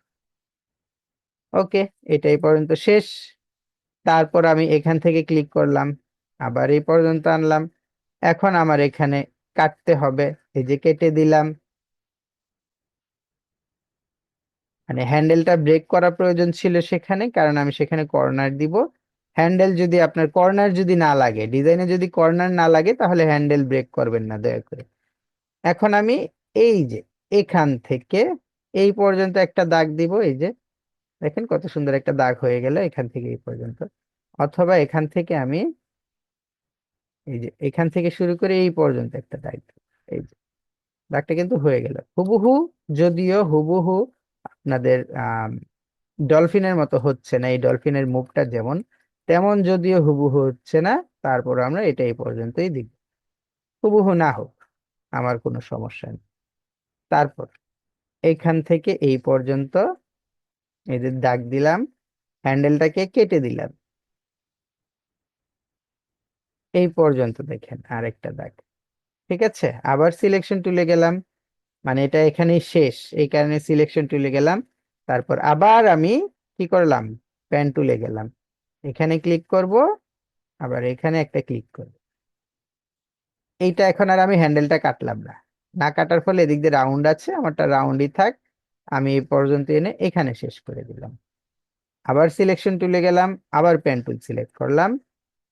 ওকে, এটা এই পর্যন্ত শেষ। তারপর আমি এখান থেকে ক্লিক করলাম, আবার এই পর্যন্ত আনলাম। এখন আমার এখানে কাটতে হবে, এই যে কেটে দিলাম, মানে হ্যান্ডেলটা ব্রেক করা প্রয়োজন ছিল সেখানে, কারণ আমি সেখানে কর্নার দিব। হ্যান্ডেল যদি আপনার কর্নার যদি না লাগে, ডিজাইনে যদি কর্নার না লাগে, তাহলে হ্যান্ডেল ব্রেক করবেন না দয়া করে। এখন আমি এই যে এখান থেকে এই পর্যন্ত একটা দাগ দিব, এই যে দেখেন কত সুন্দর একটা দাগ হয়ে গেল এখান থেকে এই পর্যন্ত। অথবা এখান থেকে আমি এই যে এখান থেকে শুরু করে এই পর্যন্ত একটা দাগ দিব, এই যে দাগটা কিন্তু হয়ে গেল হুবহু। যদিও হুবহু আপনাদের ডলফিনের মতো হচ্ছে না, এই ডলফিনের মুখটা যেমন তেমন যদিও হুবহু হচ্ছে না, তারপর আমরা এটা এই পর্যন্তই দিব, হুবহু না হোক আমার কোনো সমস্যা নেই। তারপর এইখান থেকে এই পর্যন্ত এই যে দাগ দিলাম, হ্যান্ডেলটাকে কেটে দিলাম, এই পর্যন্ত দেখেন আরেকটা দাগ, ঠিক আছে। আবার সিলেকশন টুলে গেলাম, মানে এটা এখানেই শেষ, এই কারণে সিলেকশন টুলে গেলাম। তারপর আবার আমি কি করলাম, পেন টুলে গেলাম, এখানে ক্লিক করব, আবার এখানে একটা ক্লিক করব। এইটা এখন আর আমি হ্যান্ডেলটা কাটলাম না, না কাটার ফলে এদিক দিয়ে রাউন্ড আছে, আমারটা রাউন্ডই থাক, আমি এই পর্যন্ত এনে এখানে শেষ করে দিলাম। আবার সিলেকশন টুলে গেলাম, আবার পেন টুল সিলেক্ট করলাম,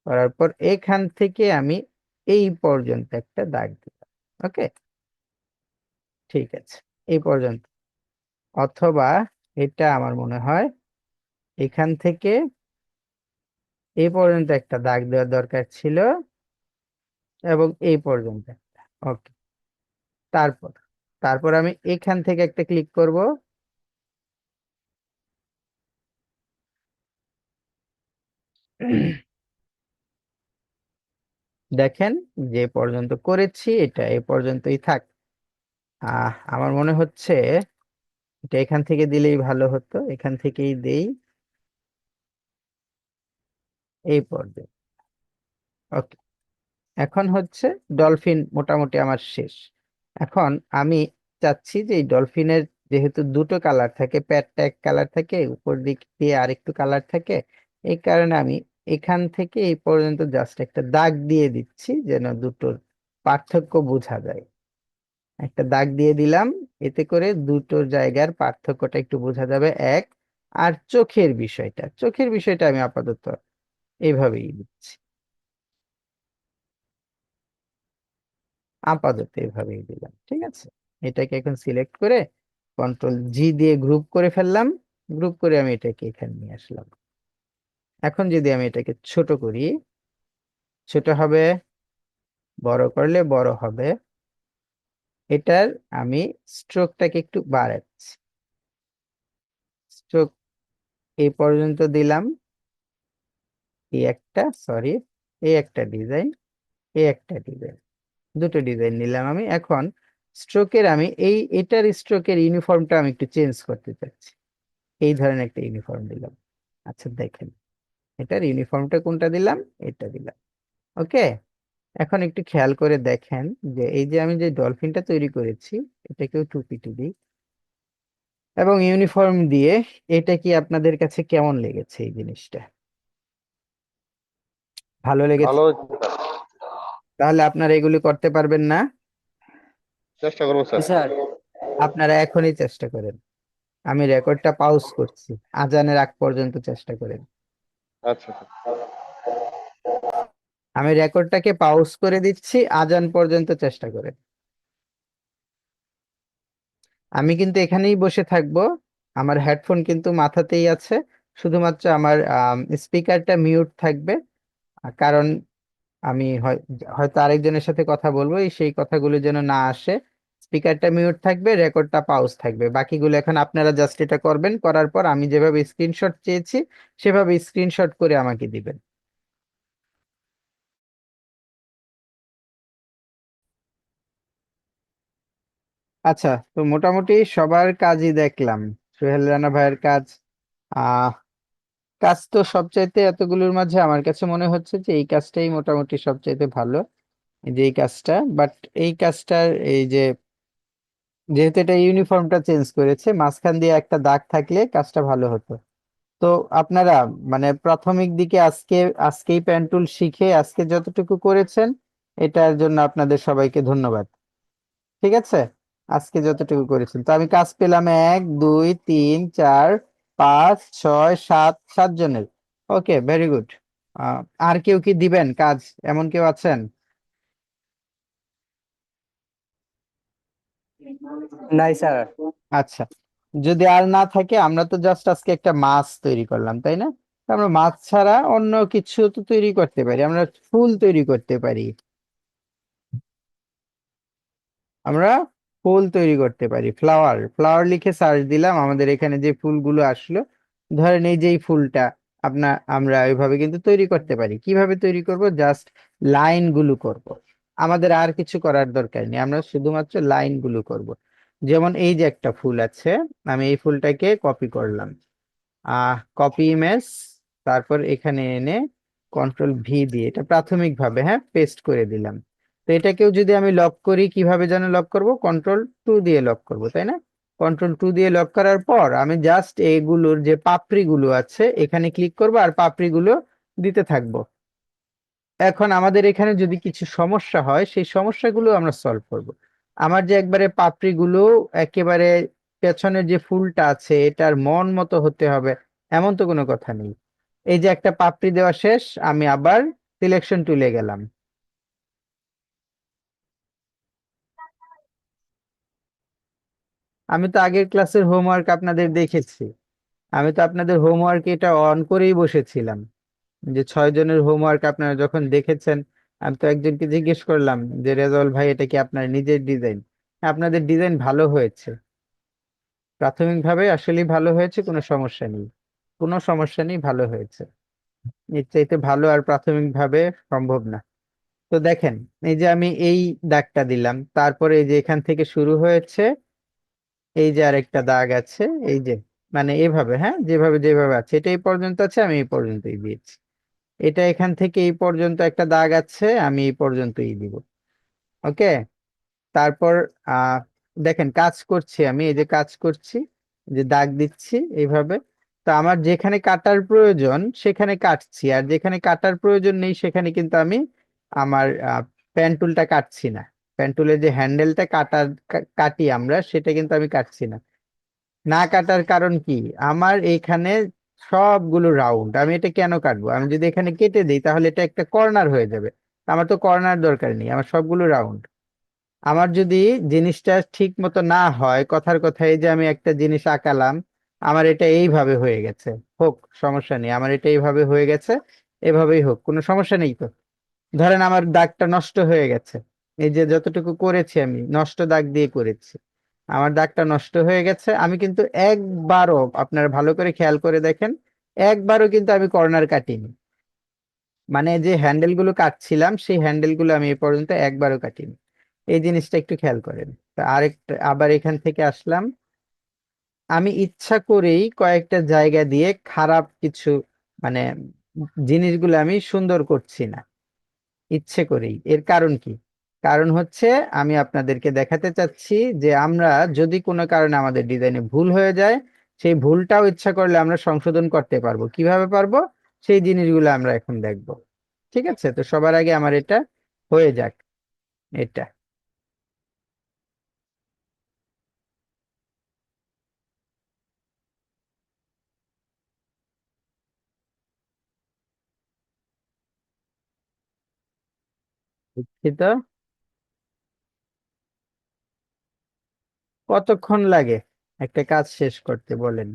করার পর এখান থেকে আমি এই পর্যন্ত একটা দাগ দিলাম। ওকে, ঠিক আছে, এই পর্যন্ত। অথবা এটা আমার মনে হয় এখান থেকে এই পর্যন্ত একটা দাগ দেওয়ার দরকার ছিল, এবং এই পর্যন্ত একটা, ওকে। তারপর তারপর আমি এখান থেকে একটা ক্লিক করব, দেখেন যে পর্যন্ত করেছি এটা এ পর্যন্তই থাক। আমার মনে হচ্ছে এটা এখান থেকে দিলেই ভালো হতো, এখান থেকেই দেই এই পর্যন্ত, ওকে। এখন হচ্ছে ডলফিন মোটামুটি আমার শেষ। এখন আমি চাচ্ছি যে এই ডলফিনের যেহেতু দুটো কালার থাকে, প্যাডটা এক কালার থাকে, উপর দিক দিয়ে আরেকটু কালার থাকে, এই কারণে আমি এখান থেকে এই পর্যন্ত জাস্ট একটা দাগ দিয়ে দিচ্ছি যেন দুটোর পার্থক্য বোঝা যায়। একটা দাগ দিয়ে দিলাম, এতে করে দুটোর জায়গার পার্থক্যটা একটু বোঝা যাবে, এক। আর চোখের বিষয়টা আমি আপাতত এইভাবেই দিচ্ছি, আপাতত এইভাবেই দিলাম, ঠিক আছে। এটাকে এখন সিলেক্ট করে কন্ট্রোল G দিয়ে গ্রুপ করে ফেললাম, গ্রুপ করে আমি এটাকে এখানে নিয়ে আসলাম। এখন যদি আমি এটাকে ছোট করি, ছোট হবে, বড় করলে বড় হবে। এটার আমি স্ট্রোকটাকে একটু বাড়াচ্ছি, স্ট্রোক এই পর্যন্ত দিলাম। এই একটা, সরি, এই একটা ডিজাইন, এই একটা ডিজাইন, দুটো ডিজাইন নিলাম আমি। এখন স্ট্রোকের আমি এটার স্ট্রোকের ইউনিফর্মটা আমি একটু চেঞ্জ করতে চাচ্ছি, এই ধরনের একটা ইউনিফর্ম দিলাম। আচ্ছা দেখেন, এটার ইউনিফর্মটা কোনটা দিলাম, এটা দিলাম। ওকে, এখন একটু খেয়াল করে দেখেন যে এই যে আমি যে ডলফিনটা তৈরি করেছি, এটাকেও টুপিটি দিই এবং ইউনিফর্ম দিয়ে, এটা কি আপনাদের কাছে কেমন লেগেছে এই জিনিসটা? ভালো লেগেছে? ভালো হয়েছে স্যার। তাহলে আপনারা এগুলি করতে পারবেন না? চেষ্টা করবো জি স্যার। স্যার। আপনারা এখনই চেষ্টা করেন। আমি রেকর্ডটা পাউজ করছি, আজানের আগ পর্যন্ত চেষ্টা করেন। আচ্ছা স্যার। আমি রেকর্ডটাকে পাউজ করে দিচ্ছি, আজান পর্যন্ত চেষ্টা করেন। আমি কিন্তু এখানেই বসে থাকবো, আমার হেডফোন কিন্তু মাথাতেই আছে, শুধুমাত্র আমার স্পিকারটা মিউট থাকবে। কারণ আমি হয়তো আরেকজনের সাথে কথা বলবো, সেই কথাগুলো যেন না আসে। স্পিকারটা মিউট থাকবে, রেকর্ডটা পাউজ থাকবে, বাকিগুলো এখন আপনারা জাস্ট এটা করবেন, করার পর আমি যেভাবে স্ক্রিনশট চেয়েছি সেভাবে স্ক্রিনশট করে আমাকে দিবেন। আচ্ছা, তো মোটামুটি সবার কাজই দেখলাম। সোহেল রানা ভাইয়ের কাজ, আহ কাজ তো সবচাইতে এতগুলোর মাঝে আমার কাছে মনে হচ্ছে যে এই কাজটাই মোটামুটি সবচাইতে ভালো, এই যে এই কাজটা। বাট এই কাজটার এই যে, যেহেতু এটা ইউনিফর্মটা চেঞ্জ করেছে, মাঝখান দিয়ে একটা দাগ থাকলে কাজটা ভালো হতো। তো আপনারা মানে প্রাথমিক দিকে আজকেই পেন্টুল শিখে আজকে যতটুকু করেছেন, এটার জন্য আপনাদের সবাইকে ধন্যবাদ। ঠিক আছে, আজকে যতটুকু করেছেন, তো আমি কাজ পেলাম 1 2 3 4 5 6 7 7 জনের। ওকে, ভেরি গুড। আর কেউ কি দিবেন কাজ, এমন কেউ আছেন? নাই স্যার। আচ্ছা, যদি আর না থাকে, আমরা তো জাস্ট আজকে একটা মাছ তৈরি করলাম, তাই না? তো আমরা মাছ ছাড়া অন্য কিছু তো তৈরি করতে পারি, আমরা ফুল তৈরি করতে পারি, আমরা ফুল তৈরি করতে পারি। ফ্লাওয়ার, ফ্লাওয়ার লিখে সার্চ দিলাম, আমাদের এখানে যে ফুলগুলো আসলো, ধরেন এই যে এই ফুলটা, আমরা ওইভাবে কিন্তু তৈরি করতে পারি। কিভাবে তৈরি করব? জাস্ট লাইন গুলো করব, আমাদের আর কিছু করার দরকার নেই, আমরা শুধুমাত্র লাইন গুলো করব। যেমন এই যে একটা ফুল আছে, আমি এই ফুলটাকে কপি করলাম, কপি ইমেজ, তারপর এখানে এনে কন্ট্রোল V দিয়ে এটা প্রাথমিকভাবে, হ্যাঁ, পেস্ট করে দিলাম। তো এটাকেও যদি আমি লক করি, কিভাবে যেন লক করব, কন্ট্রোল 2 দিয়ে লক করব, তাই না? কন্ট্রোল 2 দিয়ে লক করার পর আমি জাস্ট এগুলোর যে পাপড়িগুলো আছে এখানে ক্লিক করব আর পাপড়িগুলো দিতে থাকবো। এখন আমাদের এখানে যদি কিছু সমস্যা হয়, সেই সমস্যাগুলো আমরা সলভ করব। আমার যে একবারে পাপড়িগুলো একেবারে পেছনের যে ফুলটা আছে এটার মন মতো হতে হবে, এমন তো কোনো কথা নেই। এই যে একটা পাপড়ি দেওয়া শেষ, আমি আবার সিলেকশন টুলে গেলাম। আমি তো আগের ক্লাসের হোমওয়ার্ক আপনাদের দেখেছি, আমি তো আপনাদের হোমওয়ার্ক এটা অন করেই বসেছিলাম, যে 6 জনের হোমওয়ার্ক আপনারা যখন দেখেছেন, আমি তো একজনকে জিজ্ঞেস করলাম যে রেজাউল ভাই এটা কি আপনার নিজের ডিজাইন? আপনাদের ডিজাইন ভালো হয়েছে, প্রাথমিকভাবে আসলে ভালো হয়েছে, কোনো সমস্যা নেই, কোনো সমস্যা নেই, ভালো হয়েছে। এর চাইতে ভালো আর প্রাথমিকভাবে সম্ভব না। তো দেখেন, এই যে আমি এই দাগটা দিলাম, তারপরে এই যে এখান থেকে শুরু হয়েছে, এই যে আরেকটা দাগ আছে, এই যে, মানে এভাবে, হ্যাঁ, যেভাবে যেভাবে আছে, এটা এই পর্যন্ত আছে, আমি এই পর্যন্তই দিয়েছি। এটা এখান থেকে এই পর্যন্ত একটা দাগ আছে, আমি এই পর্যন্তই দিব। ওকে, তারপর আহ দেখেন কাজ করছি, আমি এই যে কাজ করছি, যে দাগ দিচ্ছি এইভাবে। তো আমার যেখানে কাটার প্রয়োজন সেখানে কাটছি, আর যেখানে কাটার প্রয়োজন নেই সেখানে কিন্তু আমি আমার পেন টুলটা কাটছি না। পেন টুলের যে হ্যান্ডেলটা কাটি আমরা, সেটা কিন্তু আমি কাটছি না। না কাটার কারণ কি? আমার এইখানে সবগুলো রাউন্ড, আমি এটা কেন কাটবো? আমি যদি এখানে কেটে দিই তাহলে এটা একটা কর্নার হয়ে যাবে। আমার তো কর্নার দরকার নেই, আমার সবগুলো রাউন্ড। আমার যদি জিনিসটা ঠিক মতো না হয়, কথার কথা এই যে আমি একটা জিনিস আঁকালাম, আমার এটা এইভাবে হয়ে গেছে, হোক সমস্যা নেই, আমার এটা এইভাবে হয়ে গেছে, এভাবেই হোক, কোনো সমস্যা নেই তো। ধরেন আমার দাগটা নষ্ট হয়ে গেছে, এই যে যতটুকু করেছি আমি নষ্ট দাগ দিয়ে করেছি, আমার দাগটা নষ্ট হয়ে গেছে, আমি কিন্তু একবারও, আপনারা ভালো করে খেয়াল করে দেখেন, একবারও কিন্তু আমি কর্নার কাটিনি। মানে যে হ্যান্ডেল গুলো কাটছিলাম সেই হ্যান্ডেল গুলো আমি এ পর্যন্ত একবারও কাটিনি। এই জিনিসটা একটু খেয়াল করেন। তো আরেকটা, আবার এখান থেকে আসলাম, আমি ইচ্ছা করেই কয়েকটা জায়গা দিয়ে খারাপ কিছু, মানে জিনিসগুলো আমি সুন্দর করছি না, ইচ্ছে করেই। এর কারণ কি? কারণ হচ্ছে আমি আপনাদেরকে দেখাতে চাচ্ছি যে আমরা যদি কোনো কারণে আমাদের ডিজাইনে ভুল হয়ে যায়, সেই ভুলটাও ইচ্ছা করলে আমরা সংশোধন করতে পারবো। কিভাবে পারবো? সেই জিনিসগুলো আমরা এখন দেখবো। ঠিক আছে, তো সবার আগে আমার এটা হয়ে যাক, এটা। দুঃখিত। কতক্ষণ লাগে একটা কাজ শেষ করতে বলেন?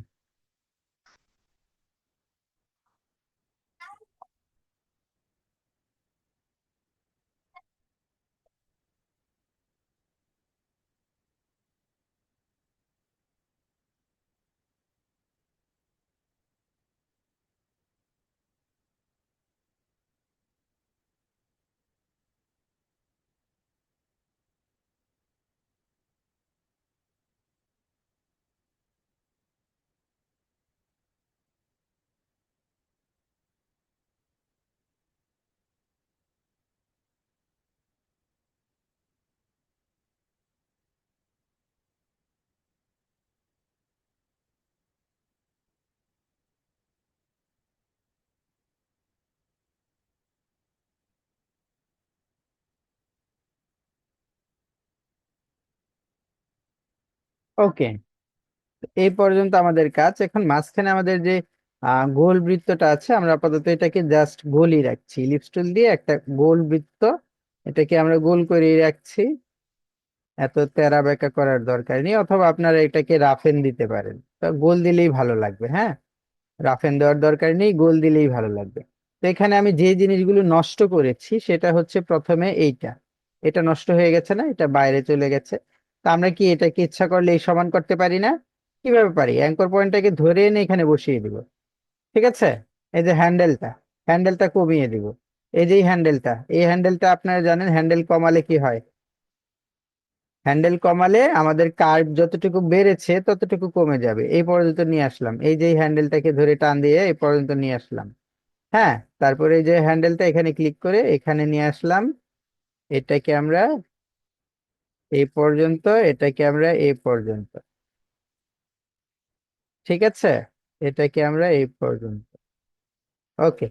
ওকে, এই পর্যন্ত আমাদের কাজ। এখন মাঝখানে আমাদের যে গোল বৃত্তটা আছে, আমরা আপাতত এটাকে জাস্ট গোলই রাখছি, ইলিপস টুল দিয়ে একটা গোল বৃত্ত, এটাকে আমরা গোল করে রাখছি। এত তেরা বেঁকা করার দরকার নেই, অথবা আপনারা এটাকে রাফেন দিতে পারেন, তো গোল দিলেই ভালো লাগবে। হ্যাঁ, রাফেন দেওয়ার দরকার নেই, গোল দিলেই ভালো লাগবে। তো এখানে আমি যে জিনিসগুলো নষ্ট করেছি সেটা হচ্ছে প্রথমে এইটা, এটা নষ্ট হয়ে গেছে না, এটা বাইরে চলে গেছে। তা আমরা কি এটাকে ইচ্ছা করলে এই সমান করতে পারি না? কিভাবে পারি? অ্যাঙ্কর পয়েন্টটাকে ধরে এনে এখানে বসিয়ে দিব। ঠিক আছে, এই যে হ্যান্ডেলটা, হ্যান্ডেলটা কমিয়ে দিব। এই যে হ্যান্ডেলটা, এই হ্যান্ডেলটা আপনারা জানেন হ্যান্ডেল কমালে কি হয়? হ্যান্ডেল কমালে আমাদের কার্ভ যতটুকু বেড়েছে ততটুকু কমে যাবে। এই পর্যন্ত নিয়ে আসলাম, এই যে হ্যান্ডেলটাকে ধরে টান দিয়ে এই পর্যন্ত নিয়ে আসলাম। হ্যাঁ, তারপরে এই যে হ্যান্ডেলটা এখানে ক্লিক করে এখানে নিয়ে আসলাম, এটাকে আমরা এই পর্যন্ত, এটাকে আমরা এই পর্যন্ত। ঠিক আছে, এটাকে আমরা এই পর্যন্ত। ওকে,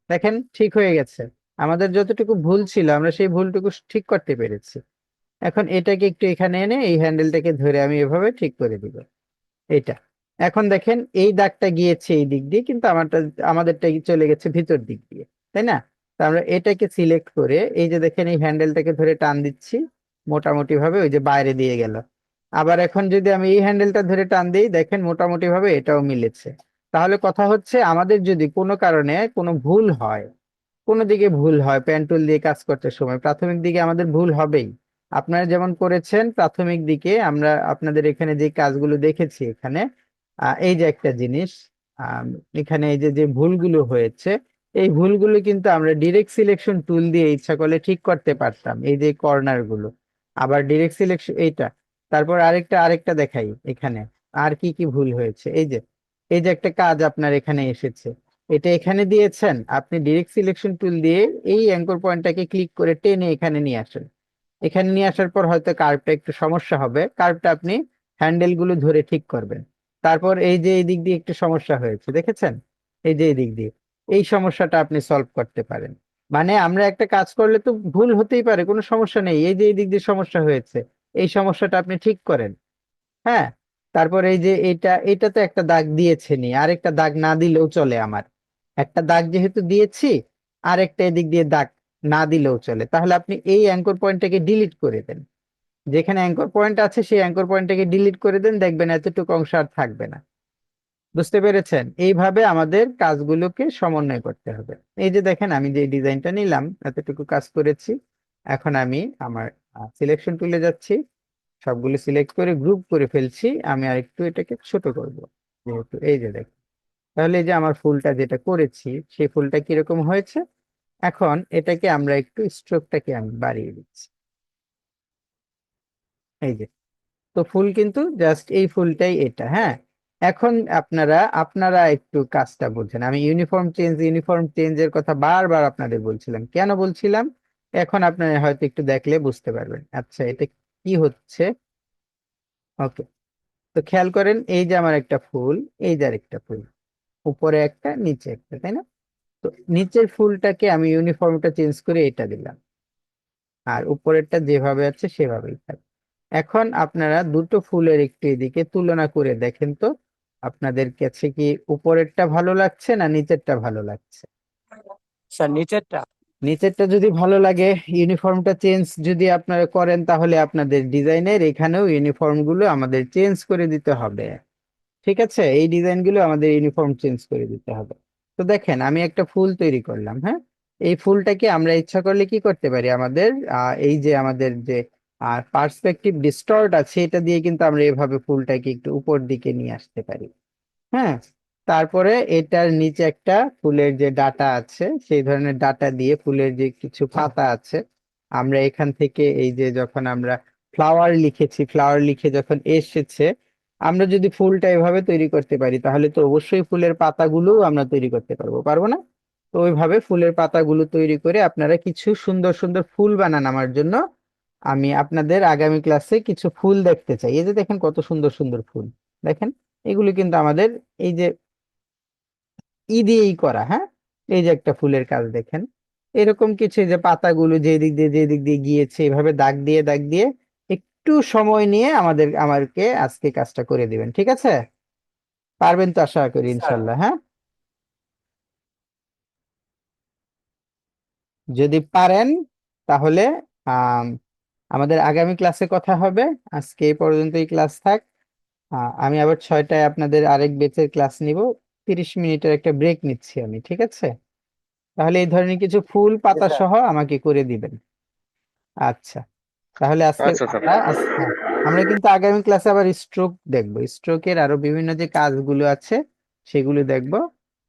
দেখেন ঠিক হয়ে গেছে। আমাদের যতটুকু ভুল ছিল আমরা সেই ভুলটুকু ঠিক করতে পেরেছি। এখন এটাকে একটু এখানে এনে এই হ্যান্ডেলটাকে ধরে আমি এভাবে ঠিক করে দিব, এটা। এখন দেখেন এই দাগটা গিয়েছে এই দিক দিয়ে, কিন্তু আমাদেরটা চলে গেছে ভিতর দিক দিয়ে, তাই না? তো আমরা এটাকে সিলেক্ট করে এই যে দেখেন এই হ্যান্ডেলটাকে ধরে টান দিচ্ছি, মোটামুটি ভাবে ওই যে বাইরে দিয়ে গেল। আবার এখন যদি আমি এই হ্যান্ডেলটা ধরে টান দিই, দেখেন মোটামুটি ভাবে এটাও মিলেছে। তাহলে কথা হচ্ছে আমাদের যদি কোনো কারণে কোনো ভুল হয়, কোনো দিকে ভুল হয়, পেন টুল দিয়ে কাজ করতে সময় প্রাথমিক দিকে আমাদের ভুল হবেই। আপনারা যেমন করেছেন প্রাথমিক দিকে, আমরা আপনাদের এখানে যে কাজগুলো দেখেছি এখানে, এই যে একটা জিনিস, আম, এখানে এই যে যে ভুলগুলো হয়েছে, এই ভুলগুলো কিন্তু আমরা ডিরেক্ট সিলেকশন টুল দিয়ে ইচ্ছা করলে ঠিক করতে পারতাম, এই যে কর্নার গুলো। আবার ডিরেক্ট সিলেকশন এইটা, তারপর আরেকটা আরেকটা দেখাই এখানে আর কি কি ভুল হয়েছে। এই যে, এই যে একটা কাজ আপনার এখানে এসেছে, এটা এখানে দিয়েছেন, আপনি ডিরেক্ট সিলেকশন টুল দিয়ে এই অ্যাঙ্কর পয়েন্টটাকে ক্লিক করে টেনে এখানে নিয়ে আসেন। এখানে নিয়ে আসার পর হয়তো কার্ভটা একটু সমস্যা হবে, কার্ভটা আপনি হ্যান্ডেল গুলো ধরে ঠিক করবেন। তারপর এই যে এই দিক দিয়ে একটু সমস্যা হয়েছে, দেখেছেন? এই যে এই দিক দিয়ে এই সমস্যাটা আপনি সলভ করতে পারেন। মানে আমরা একটা কাজ করলে তো ভুল হতেই পারে, কোনো সমস্যা নেই, এই যে এই দিক দিয়ে সমস্যা হয়েছে, এই সমস্যাটা আপনি ঠিক করেন। হ্যাঁ, তারপরে এই যে এটা তো একটা দাগ দিয়েছে নি, আরেকটা দাগ না দিলেও চলে আমার। একটা দাগ যেহেতু দিয়েছি, আরেকটা এদিক দিয়ে দাগ না দিলেও চলে। তাহলে আপনি এই অ্যাঙ্কর পয়েন্টটাকে ডিলিট করে দেন। যেখানে অ্যাঙ্কর পয়েন্ট আছে সেই অ্যাঙ্কর পয়েন্টটাকে ডিলিট করে দেন, দেখবেন এতটুকু অংশ আর থাকবে না। বুঝতে পেরেছেন? এইভাবে আমাদের কাজগুলোকে সমন্বয় করতে হবে। এই যে দেখেন, আমি যে ডিজাইনটা নিলাম এতটুকু কাজ করেছি। এখন আমি আমার সিলেকশন টুলে যাচ্ছি, সবগুলো সিলেক্ট করে গ্রুপ করে ফেলছি। আমি আরেকটু এটাকে ছোট করব, যেহেতু এই যে দেখেন। তাহলে এই যে আমার ফুলটা যেটা করেছি সেই ফুলটা কিরকম হয়েছে। এখন এটাকে আমরা একটু স্ট্রোকটাকে আমি বাড়িয়ে দিচ্ছি, এই যে। তো ফুল কিন্তু জাস্ট এই ফুলটাই এটা, হ্যাঁ। এখন আপনারা আপনারা একটু কাজটা বুঝেন। আমি ইউনিফর্ম চেঞ্জের কথা বারবার আপনাদের বলছিলাম, কেন বলছিলাম? এখন আপনারা হয়তো একটু দেখলে বুঝতে পারবেন। আচ্ছা, এটা কি হচ্ছে? ওকে, তো খেয়াল করেন, এই যে আমার একটা ফুল, এই যে আরেকটা ফুল, উপরে একটা নিচে একটা, তাই না? তো নিচের ফুলটাকে আমি ইউনিফর্মটা চেঞ্জ করে এটা দিলাম, আর উপরেরটা যেভাবে আছে সেভাবেই থাকবে। এখন আপনারা দুটো ফুলের একটু এদিকে তুলনা করে দেখেন তো, আপনাদের কাছে কি উপরেরটা ভালো লাগছে না নিচেরটা ভালো লাগছে? স্যার নিচেরটা। নিচেরটা যদি ভালো লাগে, ইউনিফর্মটা চেঞ্জ যদি আপনারা করেন, তাহলে আপনাদের ডিজাইনের এখানেও ইউনিফর্ম গুলো আমাদের চেঞ্জ করে দিতে হবে। ঠিক আছে, এই ডিজাইন গুলো আমাদের ইউনিফর্ম চেঞ্জ করে দিতে হবে। তো দেখেন, আমি একটা ফুল তৈরি করলাম, হ্যাঁ। এই ফুলটাকে আমরা ইচ্ছা করলে কি করতে পারি, আমাদের এই যে আমাদের যে পার্সপেক্টিভ ডিস্টর্ট আছে, এটা দিয়ে কিন্তু আমরা এভাবে ফুলটাকে একটু উপর দিকে নিয়ে আসতে পারি, হ্যাঁ। তারপরে এটার নিচে একটা ফুলের যে ডাটা আছে, সেই ধরনের ডাটা দিয়ে ফুলের যে কিছু পাতা আছে, আমরা এখান থেকে এই যে যখন আমরা ফ্লাওয়ার লিখেছি, ফ্লাওয়ার লিখে যখন এসেছে, আমরা যদি ফুলটা এভাবে তৈরি করতে পারি, তাহলে তো অবশ্যই ফুলের পাতাগুলো আমরা তৈরি করতে পারবো, পারবো না? তো ওইভাবে ফুলের পাতাগুলো তৈরি করে আপনারা কিছু সুন্দর সুন্দর ফুল বানান আমার জন্য। আমি আপনাদের আগামী ক্লাসে কিছু ফুল দেখতে চাই। এই যে দেখেন কত সুন্দর সুন্দর ফুল, দেখেন। এগুলো কিন্তু আমাদের এই যে দিয়েই করা, হ্যাঁ। এই যে একটা ফুলের কাজ দেখেন, এরকম কিছু, এই যে পাতাগুলো যে দিক দিয়ে গিয়েছে, এইভাবে দাগ দিয়ে দাগ দিয়ে একটু সময় নিয়ে আমাকে আজকে কাজটা করে দিবেন, ঠিক আছে? পারবেন তো আশা করি, স্যার ইনশাল্লাহ, হ্যাঁ। যদি পারেন তাহলে আম, আমাদের আগামী ক্লাসে কথা হবে। আজকে এই পর্যন্তই ক্লাস থাক। আমি আবার 6টায় আপনাদের আরেক ব্যাচের ক্লাস নিব। 30 মিনিটের একটা ব্রেক নিচ্ছি আমি, ঠিক আছে? তাহলে এই ধরনের কিছু ফুল পাতা স্যার সহ আমাকে করে দিবেন। আচ্ছা, তাহলে আজকে আচ্ছা স্যার। হ্যাঁ, আমরা কিন্তু আগামী ক্লাসে আবার স্ট্রোক দেখবো, স্ট্রোকের আরো বিভিন্ন যে কাজগুলো আছে সেগুলো দেখবো।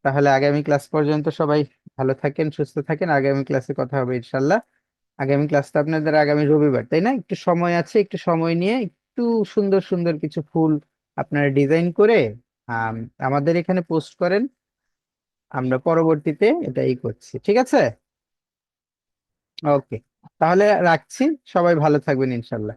তাহলে আগামী ক্লাস পর্যন্ত সবাই ভালো থাকেন, সুস্থ থাকেন। আগামী ক্লাসে কথা হবে ইনশাল্লাহ। আগামী ক্লাসটা আপনাদের আগামী রবিবার, তাই না? একটু সময় আছে, একটু সময় নিয়ে একটু সুন্দর সুন্দর কিছু ফুল আপনারা ডিজাইন করে আম, আমাদের এখানে পোস্ট করেন। আমরা পরবর্তীতে এটাই করছি, ঠিক আছে? ওকে, তাহলে রাখছি। সবাই ভালো থাকবেন ইনশাল্লাহ।